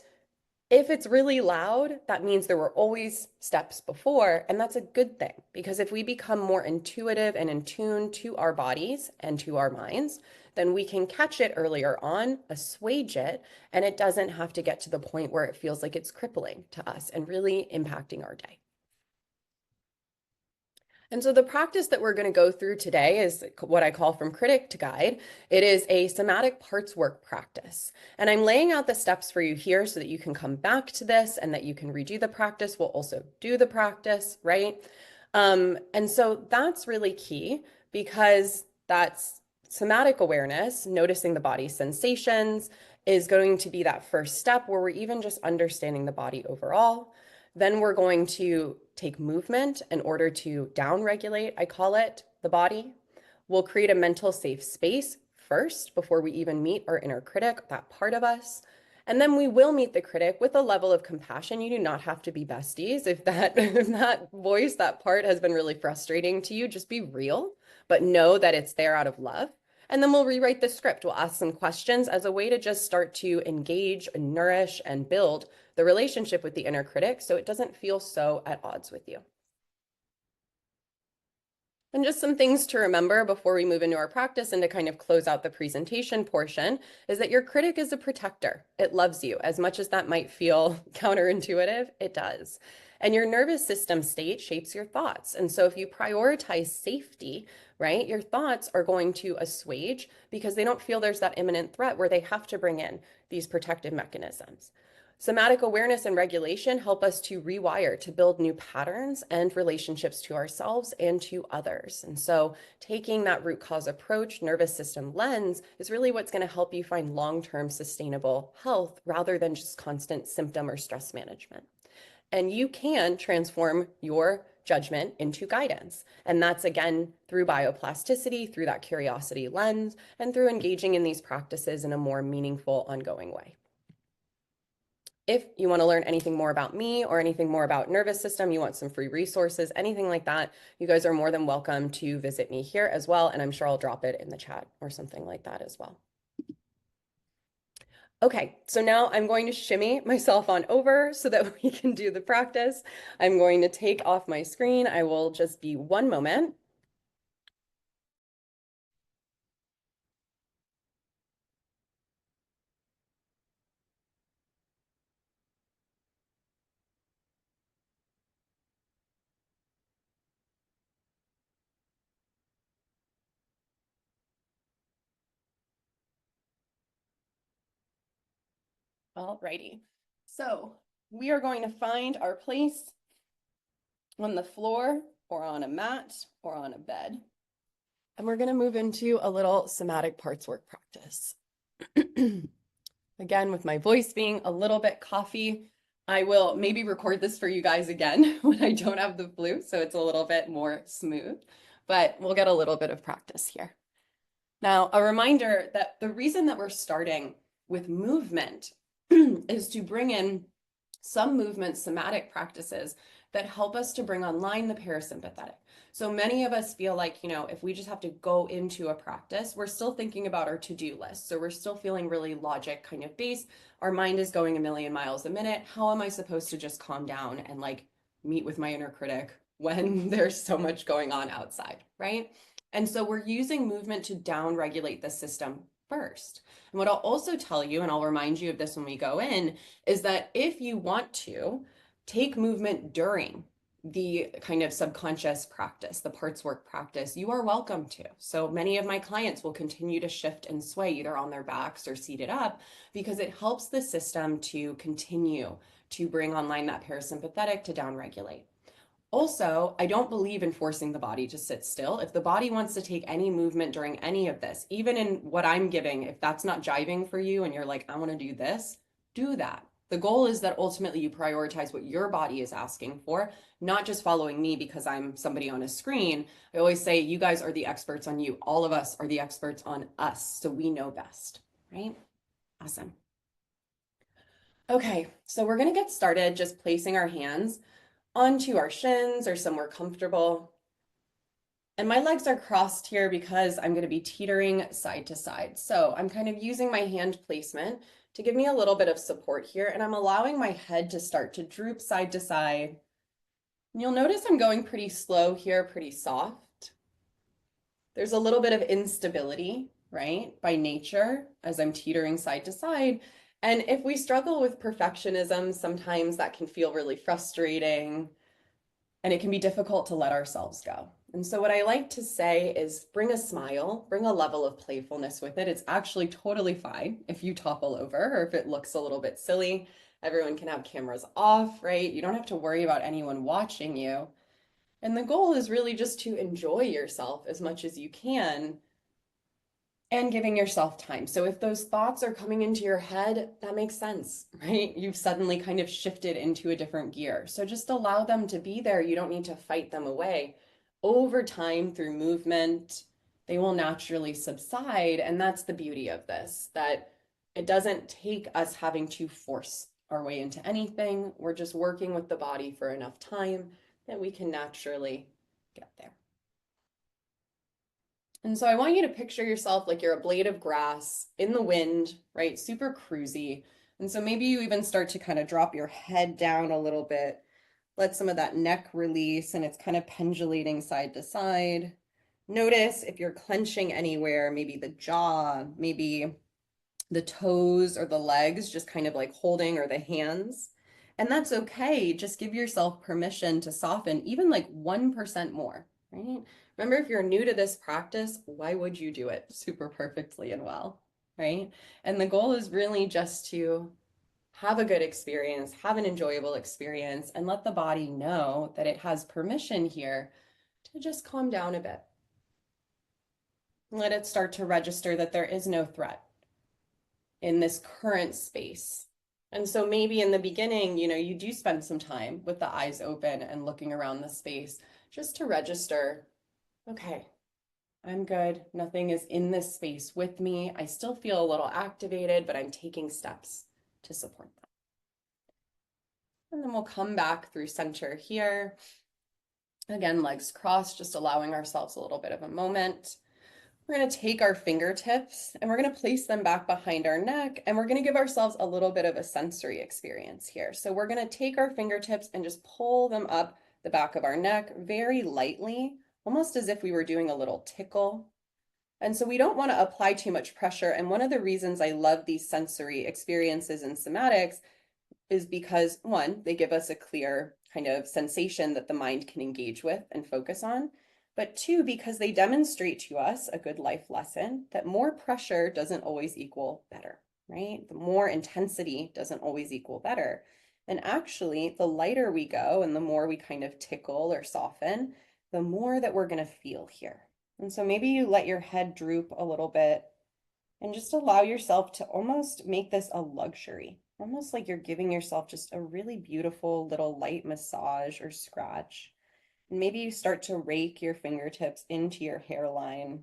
if it's really loud, that means there were always steps before, and that's a good thing because if we become more intuitive and in tune to our bodies and to our minds, then we can catch it earlier on, assuage it, and it doesn't have to get to the point where it feels like it's crippling to us and really impacting our day. And so the practice that we're going to go through today is what I call from critic to guide. It is a somatic parts work practice. And I'm laying out the steps for you here so that you can come back to this and that you can redo the practice. We'll also do the practice, right? And so that's really key because that's somatic awareness, noticing the body's sensations, is going to be that first step where we're even just understanding the body overall. Then we're going to take movement in order to down-regulate, I call it, the body. We'll create a mental safe space first before we even meet our inner critic, that part of us. And then we will meet the critic with a level of compassion. You do not have to be besties. If that voice, that part has been really frustrating to you, just be real, but know that it's there out of love. And then we'll rewrite the script. We'll ask some questions as a way to just start to engage and nourish and build the relationship with the inner critic so it doesn't feel so at odds with you. And just some things to remember before we move into our practice and to kind of close out the presentation portion is that your critic is a protector. It loves you. As much as that might feel counterintuitive, it does. And your nervous system state shapes your thoughts. And so if you prioritize safety, right, your thoughts are going to assuage because they don't feel there's that imminent threat where they have to bring in these protective mechanisms. Somatic awareness and regulation help us to rewire, to build new patterns and relationships to ourselves and to others. And so taking that root cause approach, nervous system lens, is really what's going to help you find long-term sustainable health rather than just constant symptom or stress management. And you can transform your judgment into guidance. And that's again through bioplasticity, through that curiosity lens, and through engaging in these practices in a more meaningful, ongoing way. If you want to learn anything more about me or anything more about nervous system, you want some free resources, anything like that, you guys are more than welcome to visit me here as well. And I'm sure I'll drop it in the chat or something like that as well. Okay, so now I'm going to shimmy myself on over so that we can do the practice. I'm going to take off my screen. I will just be one moment. Alrighty. So we are going to find our place on the floor or on a mat or on a bed. And we're going to move into a little somatic parts work practice. Again, with my voice being a little bit coffee, I will maybe record this for you guys again when I don't have the flu, so it's a little bit more smooth, but we'll get a little bit of practice here. Now, a reminder that the reason that we're starting with movement is to bring in some movement somatic practices that help us to bring online the parasympathetic. So many of us feel like, if we just have to go into a practice, we're still thinking about our to-do list. So we're still feeling really logic kind of based. Our mind is going a million miles a minute. How am I supposed to just calm down and like meet with my inner critic when there's so much going on outside, right? And so we're using movement to down regulate the system first. And what I'll also tell you, and I'll remind you of this when we go in, is that if you want to take movement during the kind of subconscious practice, the parts work practice, you are welcome to. So many of my clients will continue to shift and sway either on their backs or seated up because it helps the system to continue to bring online that parasympathetic to downregulate. Also, I don't believe in forcing the body to sit still. If the body wants to take any movement during any of this, even in what I'm giving, if that's not jiving for you and you're like, I want to do this, do that. The goal is that ultimately you prioritize what your body is asking for, not just following me because I'm somebody on a screen. I always say, you guys are the experts on you. All of us are the experts on us, so we know best, right? Awesome. Okay, so we're going to get started just placing our hands onto our shins or somewhere comfortable. And my legs are crossed here because I'm going to be teetering side to side. So I'm kind of using my hand placement to give me a little bit of support here. And I'm allowing my head to start to droop side to side. And you'll notice I'm going pretty slow here, pretty soft. There's a little bit of instability, right, by nature as I'm teetering side to side. And if we struggle with perfectionism, sometimes that can feel really frustrating and it can be difficult to let ourselves go. And so what I like to say is bring a smile, bring a level of playfulness with it. It's actually totally fine if you topple over or if it looks a little bit silly. Everyone can have cameras off, right? You don't have to worry about anyone watching you. And the goal is really just to enjoy yourself as much as you can and giving yourself time. So if those thoughts are coming into your head, that makes sense, right? You've suddenly kind of shifted into a different gear. So just allow them to be there. You don't need to fight them away. Over time, through movement, they will naturally subside. And that's the beauty of this, that it doesn't take us having to force our way into anything. We're just working with the body for enough time that we can naturally get there. And so I want you to picture yourself like you're a blade of grass in the wind, right? Super cruisy. And so maybe you even start to kind of drop your head down a little bit, let some of that neck release, and it's kind of pendulating side to side. Notice if you're clenching anywhere, maybe the jaw, maybe the toes or the legs, just kind of like holding, or the hands. And that's okay. Just give yourself permission to soften even like 1% more, right? Remember, if you're new to this practice, why would you do it super perfectly and well, right? And the goal is really just to have a good experience, have an enjoyable experience, and let the body know that it has permission here to just calm down a bit. Let it start to register that there is no threat in this current space. And so maybe in the beginning, you do spend some time with the eyes open and looking around the space just to register, okay, I'm good. Nothing is in this space with me. I still feel a little activated, but I'm taking steps to support that. And then we'll come back through center here. Again, legs crossed, just allowing ourselves a little bit of a moment. We're going to take our fingertips and we're going to place them back behind our neck, and we're going to give ourselves a little bit of a sensory experience here. So we're going to take our fingertips and just pull them up the back of our neck very lightly, almost as if we were doing a little tickle. And so we don't want to apply too much pressure. And one of the reasons I love these sensory experiences in somatics is because, one, they give us a clear kind of sensation that the mind can engage with and focus on. But two, because they demonstrate to us a good life lesson that more pressure doesn't always equal better, right? The more intensity doesn't always equal better. And actually, the lighter we go and the more we kind of tickle or soften, the more that we're going to feel here. And so maybe you let your head droop a little bit and just allow yourself to almost make this a luxury, almost like you're giving yourself just a really beautiful little light massage or scratch. And maybe you start to rake your fingertips into your hairline.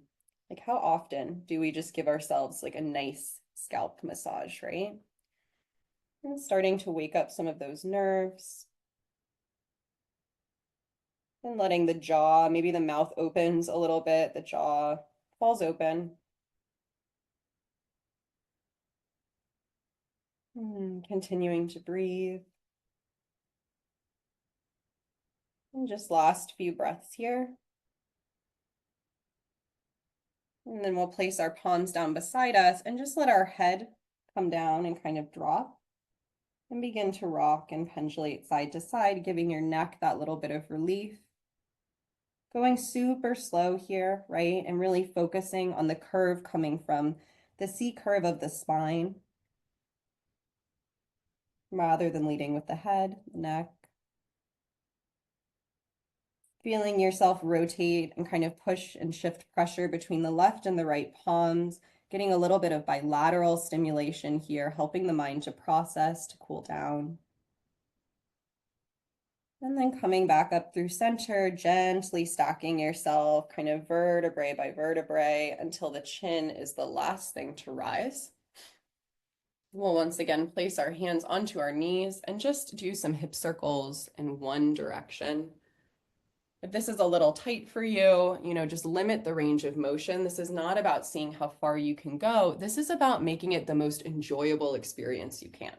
Like, how often do we just give ourselves like a nice scalp massage, right? And starting to wake up some of those nerves. And letting the jaw, maybe the mouth opens a little bit, the jaw falls open. Continuing to breathe. And just last few breaths here. And then we'll place our palms down beside us and just let our head come down and kind of drop and begin to rock and pendulate side to side, giving your neck that little bit of relief. Going super slow here, right? And really focusing on the curve coming from the C curve of the spine rather than leading with the head, the neck. Feeling yourself rotate and kind of push and shift pressure between the left and the right palms, getting a little bit of bilateral stimulation here, helping the mind to process, to cool down. And then coming back up through center, gently stacking yourself kind of vertebrae by vertebrae until the chin is the last thing to rise. We'll once again place our hands onto our knees and just do some hip circles in one direction. If this is a little tight for you, just limit the range of motion. This is not about seeing how far you can go. This is about making it the most enjoyable experience you can.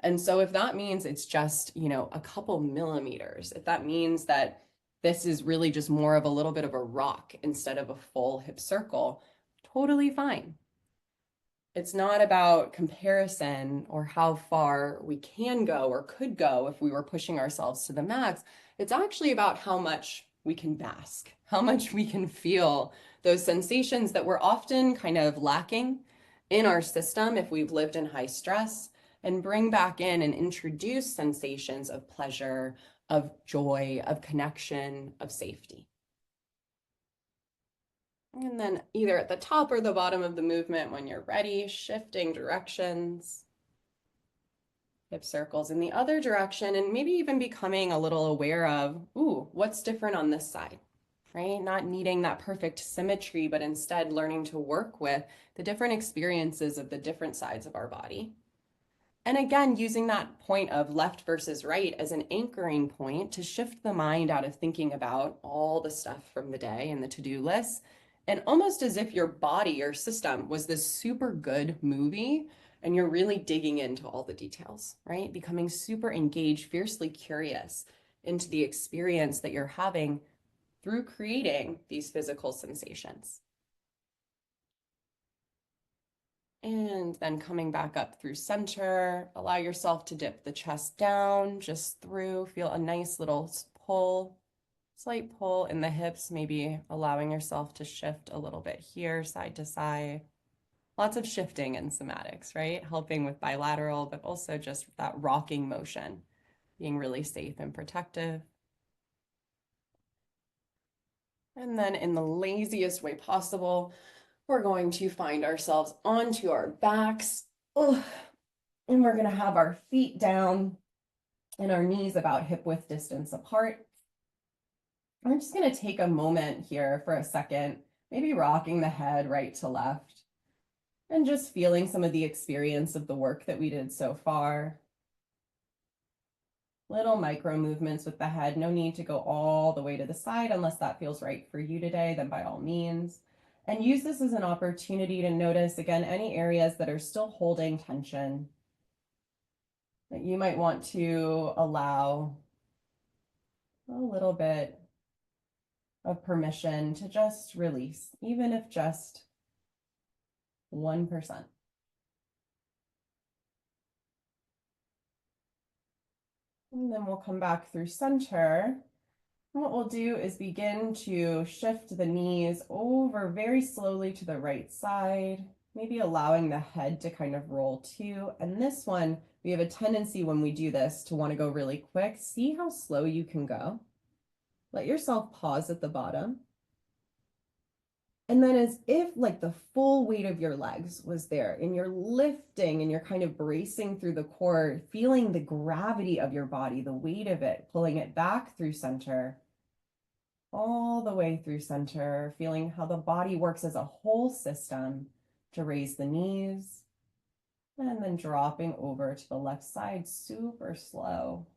And so if that means it's just, a couple millimeters, if that means that this is really just more of a little bit of a rock instead of a full hip circle, totally fine. It's not about comparison or how far we can go or could go if we were pushing ourselves to the max. It's actually about how much we can bask, how much we can feel those sensations that we're often kind of lacking in our system if we've lived in high stress, and bring back in and introduce sensations of pleasure, of joy, of connection, of safety. And then either at the top or the bottom of the movement, when you're ready, shifting directions, hip circles in the other direction, and maybe even becoming a little aware of, ooh, what's different on this side, right? Not needing that perfect symmetry, but instead learning to work with the different experiences of the different sides of our body. And again, using that point of left versus right as an anchoring point to shift the mind out of thinking about all the stuff from the day and the to-do list. And almost as if your body, your system was this super good movie and you're really digging into all the details, right? Becoming super engaged, fiercely curious into the experience that you're having through creating these physical sensations. And then coming back up through center, allow yourself to dip the chest down, just through, feel a nice little pull, slight pull in the hips, maybe allowing yourself to shift a little bit here, side to side. Lots of shifting in somatics, right? Helping with bilateral, but also just that rocking motion, being really safe and protective. And then in the laziest way possible, we're going to find ourselves onto our backs. Ugh. And we're going to have our feet down and our knees about hip width distance apart. I'm just going to take a moment here for a second, maybe rocking the head right to left and just feeling some of the experience of the work that we did so far. Little micro movements with the head. No need to go all the way to the side unless that feels right for you today, then by all means. And use this as an opportunity to notice, again, any areas that are still holding tension that you might want to allow a little bit of permission to just release, even if just 1%. And then we'll come back through center. And what we'll do is begin to shift the knees over very slowly to the right side, maybe allowing the head to kind of roll too. And this one, we have a tendency when we do this to want to go really quick. See how slow you can go. Let yourself pause at the bottom. And then as if like the full weight of your legs was there and you're lifting and you're kind of bracing through the core, feeling the gravity of your body, the weight of it, pulling it back through center, all the way through center, feeling how the body works as a whole system to raise the knees, and then dropping over to the left side, super slow.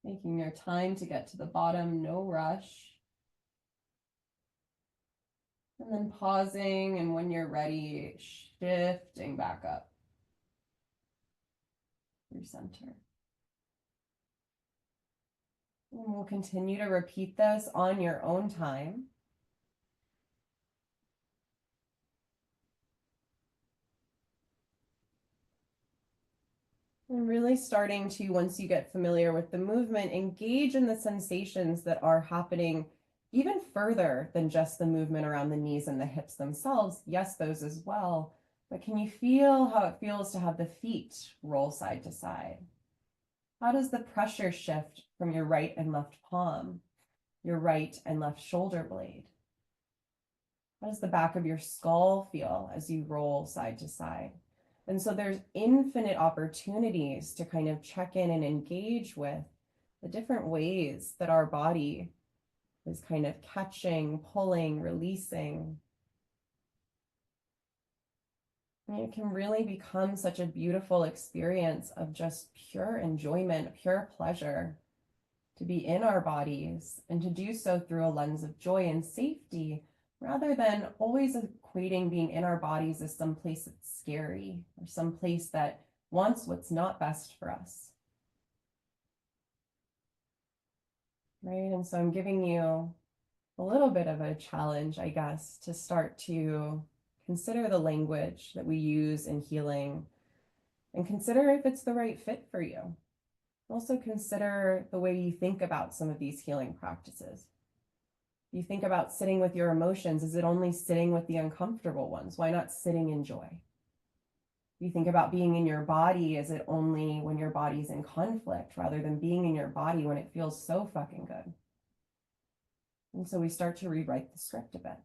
Taking your time to get to the bottom, no rush. And then pausing, and when you're ready, shifting back up through center. And we'll continue to repeat this on your own time. And really starting to, once you get familiar with the movement, engage in the sensations that are happening even further than just the movement around the knees and the hips themselves. Yes, those as well. But can you feel how it feels to have the feet roll side to side? How does the pressure shift from your right and left palm, your right and left shoulder blade? How does the back of your skull feel as you roll side to side? And so there's infinite opportunities to kind of check in and engage with the different ways that our body is kind of catching, pulling, releasing. And it can really become such a beautiful experience of just pure enjoyment, pure pleasure to be in our bodies and to do so through a lens of joy and safety, rather than always equating being in our bodies as some place that's scary or some place that wants what's not best for us. Right? And so I'm giving you a little bit of a challenge, I guess, to start to consider the language that we use in healing and consider if it's the right fit for you. Also consider the way you think about some of these healing practices. You think about sitting with your emotions. Is it only sitting with the uncomfortable ones? Why not sitting in joy? You think about being in your body. Is it only when your body's in conflict rather than being in your body when it feels so fucking good? And so we start to rewrite the script a bit.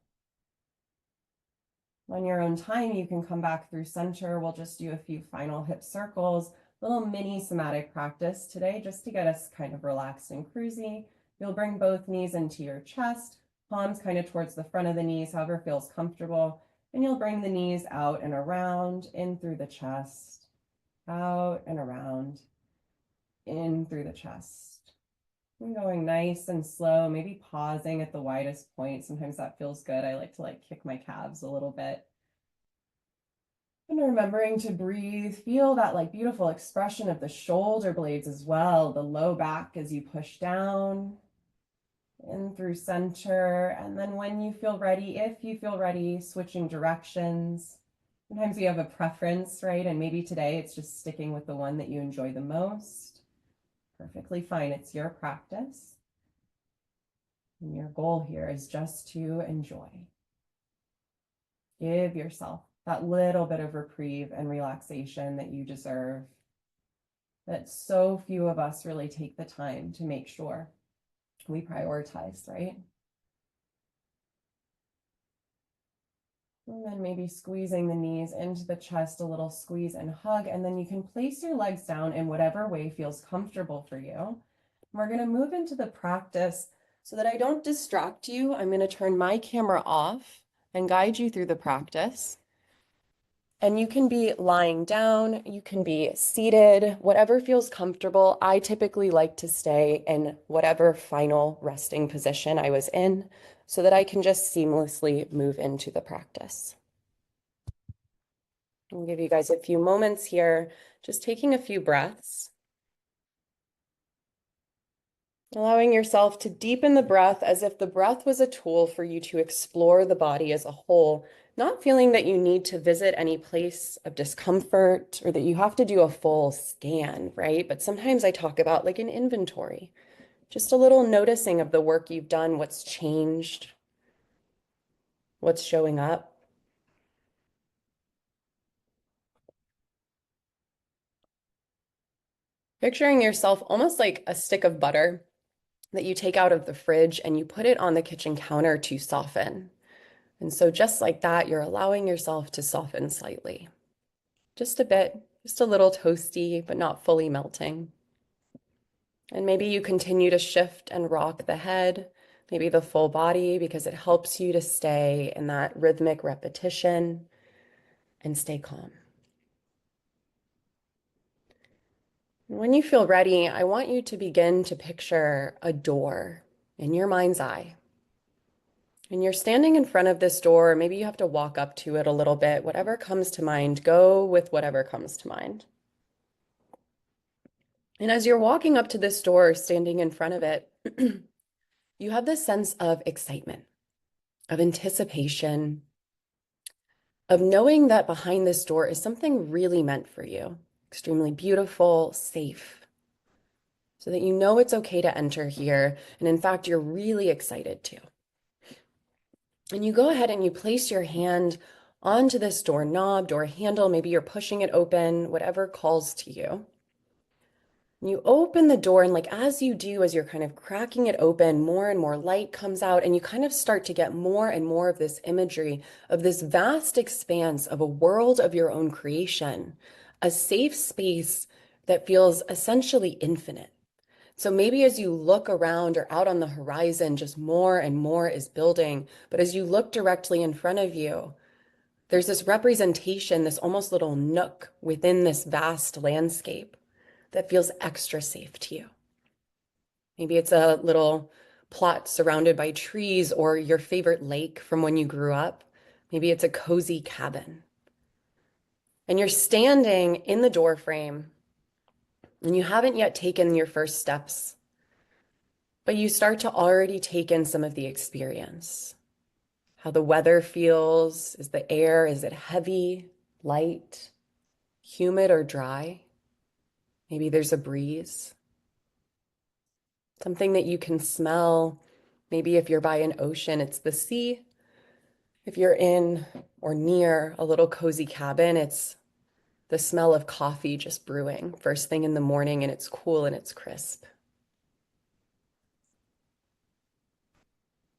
On your own time, you can come back through center. We'll just do a few final hip circles, little mini somatic practice today just to get us kind of relaxed and cruisy. You'll bring both knees into your chest, palms kind of towards the front of the knees, however feels comfortable. And you'll bring the knees out and around, in through the chest, out and around, in through the chest. And going nice and slow, maybe pausing at the widest point. Sometimes that feels good. I like to kick my calves a little bit. And remembering to breathe, feel that beautiful expression of the shoulder blades as well, the low back as you push down, in through center. And then when you feel ready, if you feel ready, switching directions. Sometimes we have a preference, right? And maybe today it's just sticking with the one that you enjoy the most. Perfectly fine. It's your practice. And your goal here is just to enjoy. Give yourself that little bit of reprieve and relaxation that you deserve, that so few of us really take the time to make sure we prioritize, right? And then maybe squeezing the knees into the chest, a little squeeze and hug, and then you can place your legs down in whatever way feels comfortable for you. We're going to move into the practice. So that I don't distract you, I'm going to turn my camera off and guide you through the practice. And you can be lying down, you can be seated, whatever feels comfortable. I typically like to stay in whatever final resting position I was in so that I can just seamlessly move into the practice. I'll give you guys a few moments here, just taking a few breaths. Allowing yourself to deepen the breath as if the breath was a tool for you to explore the body as a whole, not feeling that you need to visit any place of discomfort or that you have to do a full scan, right? But sometimes I talk about like an inventory, just a little noticing of the work you've done, what's changed, what's showing up. Picturing yourself almost like a stick of butter that you take out of the fridge and you put it on the kitchen counter to soften. And so just like that, you're allowing yourself to soften slightly. Just a bit, just a little toasty, but not fully melting. And maybe you continue to shift and rock the head, maybe the full body, because it helps you to stay in that rhythmic repetition and stay calm. And when you feel ready, I want you to begin to picture a door in your mind's eye. And you're standing in front of this door, maybe you have to walk up to it a little bit. Whatever comes to mind, go with whatever comes to mind. And as you're walking up to this door, standing in front of it, you have this sense of excitement, of anticipation, of knowing that behind this door is something really meant for you, extremely beautiful, safe, so that you know it's okay to enter here. And in fact, you're really excited to. And you go ahead and you place your hand onto this doorknob, door handle, maybe you're pushing it open, whatever calls to you. You open the door, and like as you do, as you're kind of cracking it open, more and more light comes out, and you kind of start to get more and more of this imagery of this vast expanse of a world of your own creation, a safe space that feels essentially infinite. So maybe as you look around or out on the horizon, just more and more is building. But as you look directly in front of you, there's this representation, this almost little nook within this vast landscape that feels extra safe to you. Maybe it's a little plot surrounded by trees or your favorite lake from when you grew up. Maybe it's a cozy cabin. And you're standing in the door frame and you haven't yet taken your first steps, but you start to already take in some of the experience. How the weather feels, is the air, is it heavy, light, humid, or dry? Maybe there's a breeze. Something that you can smell. Maybe if you're by an ocean, it's the sea. If you're in or near a little cozy cabin, it's the smell of coffee just brewing first thing in the morning, and it's cool and it's crisp.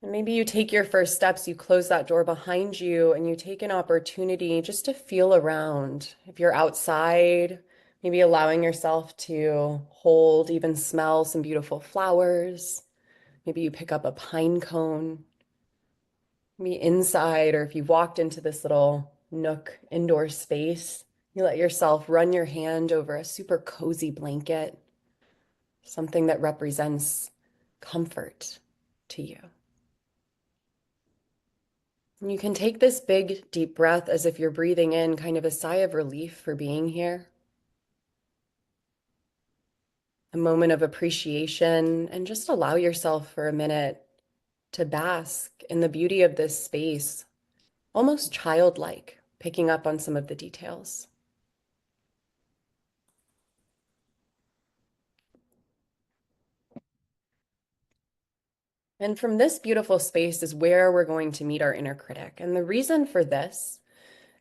And maybe you take your first steps, you close that door behind you, and you take an opportunity just to feel around. If you're outside, maybe allowing yourself to hold, even smell some beautiful flowers. Maybe you pick up a pine cone. Maybe inside, or if you walked into this little nook indoor space, you let yourself run your hand over a super cozy blanket, something that represents comfort to you. And you can take this big, deep breath as if you're breathing in kind of a sigh of relief for being here, a moment of appreciation, and just allow yourself for a minute to bask in the beauty of this space, almost childlike, picking up on some of the details. And from this beautiful space is where we're going to meet our inner critic. And the reason for this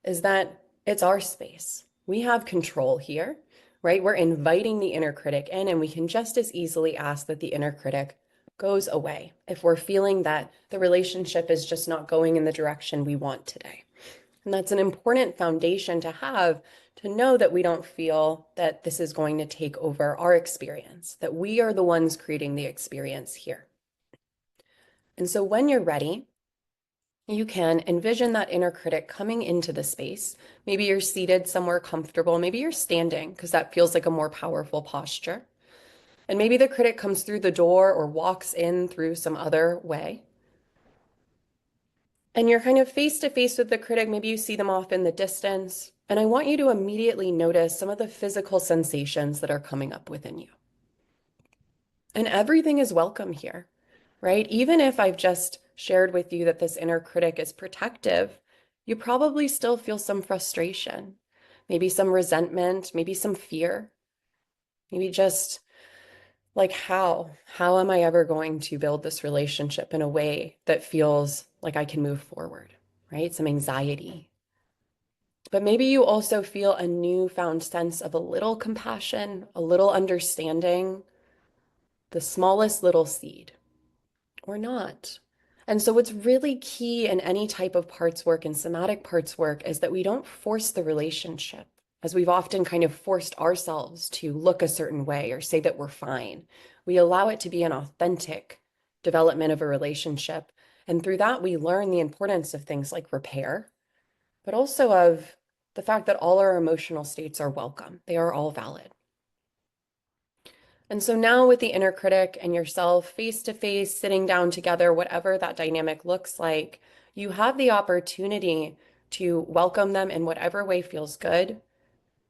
is that it's our space. We have control here, right? We're inviting the inner critic in, and we can just as easily ask that the inner critic goes away if we're feeling that the relationship is just not going in the direction we want today. And that's an important foundation to have, to know that we don't feel that this is going to take over our experience, that we are the ones creating the experience here. And so when you're ready, you can envision that inner critic coming into the space. Maybe you're seated somewhere comfortable. Maybe you're standing because that feels like a more powerful posture. And maybe the critic comes through the door or walks in through some other way. And you're kind of face to face with the critic. Maybe you see them off in the distance. And I want you to immediately notice some of the physical sensations that are coming up within you. And everything is welcome here, right? Even if I've just shared with you that this inner critic is protective, you probably still feel some frustration, maybe some resentment, maybe some fear, maybe just like how am I ever going to build this relationship in a way that feels like I can move forward, right? Some anxiety. But maybe you also feel a newfound sense of a little compassion, a little understanding, the smallest little seed, or not. And so, what's really key in any type of parts work and somatic parts work is that we don't force the relationship, as we've often kind of forced ourselves to look a certain way or say that we're fine. We allow it to be an authentic development of a relationship. And through that, we learn the importance of things like repair, but also of the fact that all our emotional states are welcome, they are all valid. And so now with the inner critic and yourself face to face, sitting down together, whatever that dynamic looks like, you have the opportunity to welcome them in whatever way feels good. It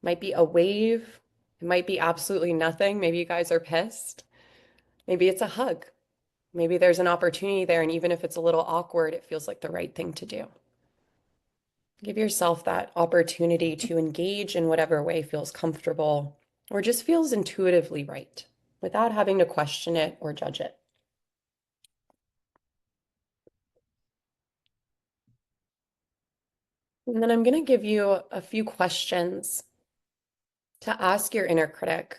might be a wave. It might be absolutely nothing. Maybe you guys are pissed. Maybe it's a hug. Maybe there's an opportunity there. And even if it's a little awkward, it feels like the right thing to do. Give yourself that opportunity to engage in whatever way feels comfortable or just feels intuitively right without having to question it or judge it. And then I'm going to give you a few questions to ask your inner critic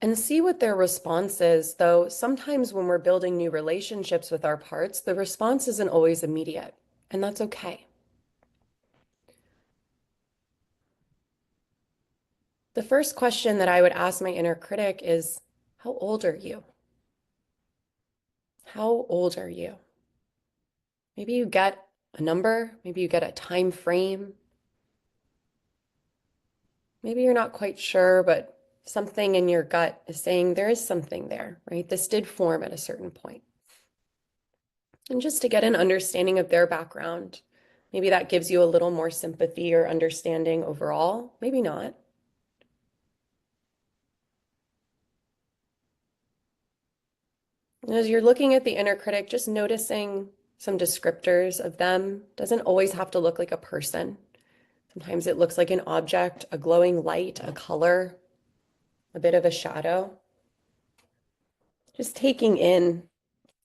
and see what their response is. Though sometimes when we're building new relationships with our parts, the response isn't always immediate, and that's okay. The first question that I would ask my inner critic is, how old are you? How old are you? Maybe you get a number, maybe you get a time frame. Maybe you're not quite sure, but something in your gut is saying there is something there, right? This did form at a certain point. And just to get an understanding of their background, maybe that gives you a little more sympathy or understanding overall, maybe not. And as you're looking at the inner critic, just noticing some descriptors of them doesn't always have to look like a person. Sometimes it looks like an object, a glowing light, a color, a bit of a shadow. Just taking in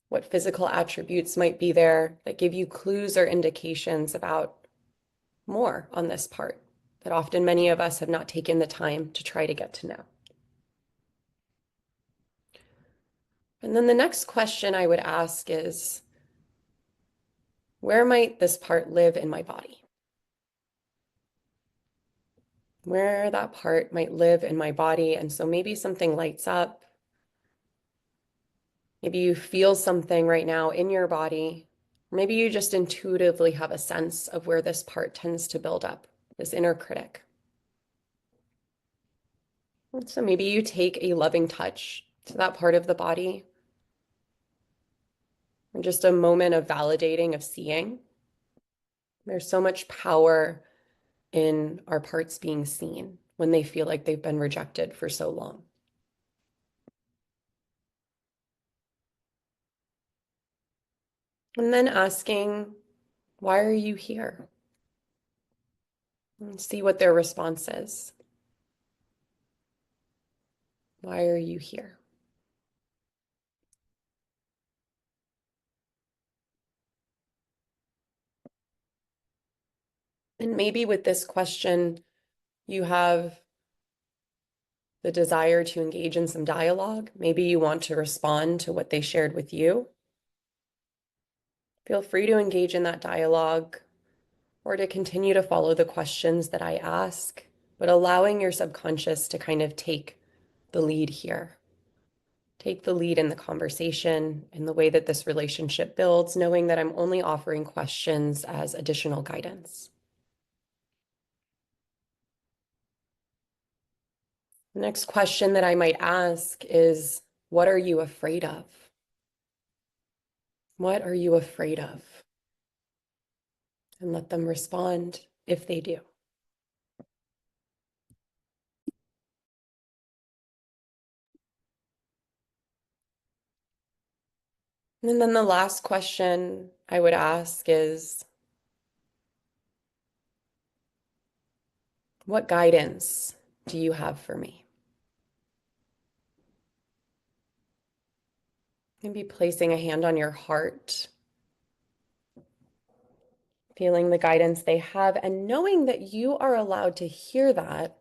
what physical attributes might be there that give you clues or indications about more on this part that often many of us have not taken the time to try to get to know. And then the next question I would ask is, where might this part live in my body? Where that part might live in my body. And so maybe something lights up. Maybe you feel something right now in your body. Maybe you just intuitively have a sense of where this part tends to build up, this inner critic. And so maybe you take a loving touch to that part of the body, or just a moment of validating, of seeing. There's so much power in our parts being seen when they feel like they've been rejected for so long. And then asking, why are you here? And see what their response is. Why are you here? And maybe with this question, you have the desire to engage in some dialogue. Maybe you want to respond to what they shared with you. Feel free to engage in that dialogue or to continue to follow the questions that I ask, but allowing your subconscious to kind of take the lead here. take the lead in the conversation in the way that this relationship builds, knowing that I'm only offering questions as additional guidance. The next question that I might ask is, what are you afraid of? What are you afraid of? And let them respond if they do. And then the last question I would ask is, what guidance do you have for me? Maybe placing a hand on your heart, feeling the guidance they have, and knowing that you are allowed to hear that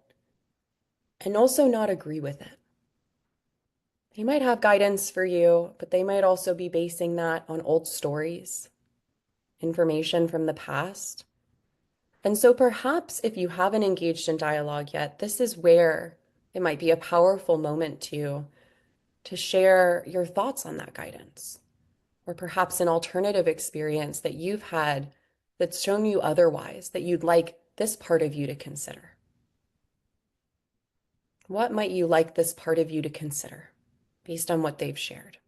and also not agree with it. They might have guidance for you, but they might also be basing that on old stories, information from the past. And so perhaps if you haven't engaged in dialogue yet, this is where it might be a powerful moment to share your thoughts on that guidance, or perhaps an alternative experience that you've had that's shown you otherwise, that you'd like this part of you to consider. What might you like this part of you to consider based on what they've shared?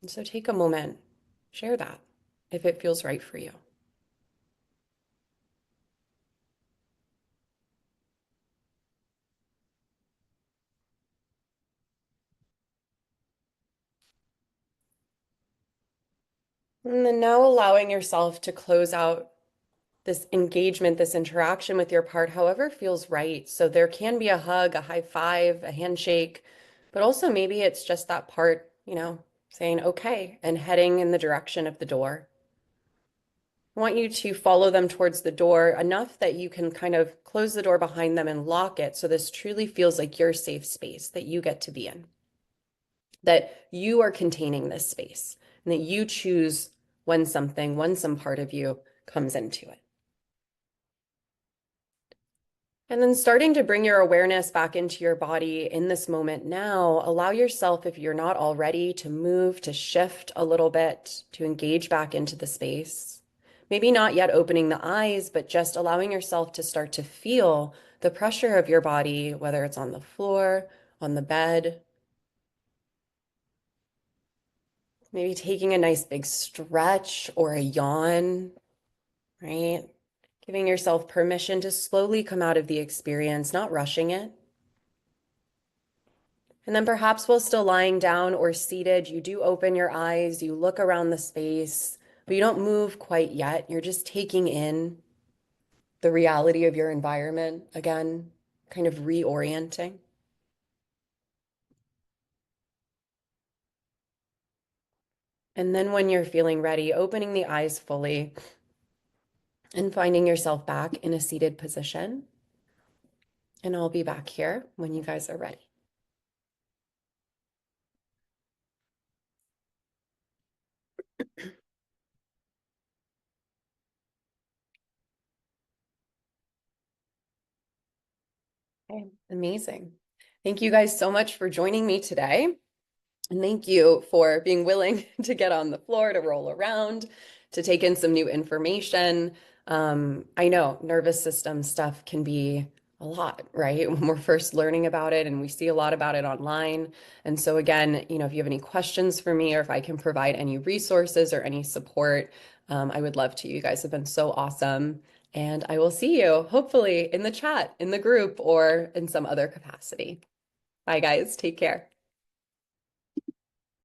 And so take a moment, share that if it feels right for you. And then now allowing yourself to close out this engagement, this interaction with your part, however feels right. So there can be a hug, a high five, a handshake, but also maybe it's just that part, saying okay and heading in the direction of the door. I want you to follow them towards the door enough that you can kind of close the door behind them and lock it. So this truly feels like your safe space that you get to be in, that you are containing this space and that you choose when some part of you comes into it. And then starting to bring your awareness back into your body in this moment now, allow yourself, if you're not already, to move, to shift a little bit, to engage back into the space. Maybe not yet opening the eyes, but just allowing yourself to start to feel the pressure of your body, whether it's on the floor, on the bed. Maybe taking a nice big stretch or a yawn, right? Giving yourself permission to slowly come out of the experience, not rushing it. And then perhaps while still lying down or seated, you do open your eyes, you look around the space, but you don't move quite yet. You're just taking in the reality of your environment, again, kind of reorienting. And then when you're feeling ready, opening the eyes fully and finding yourself back in a seated position. And I'll be back here when you guys are ready. Okay, amazing. Thank you guys so much for joining me today. And thank you for being willing to get on the floor, to roll around, to take in some new information. I know nervous system stuff can be a lot, right? When we're first learning about it, and we see a lot about it online. And so again, if you have any questions for me, or if I can provide any resources or any support, I would love to. You guys have been so awesome. And I will see you hopefully in the chat, in the group, or in some other capacity. Bye, guys. Take care.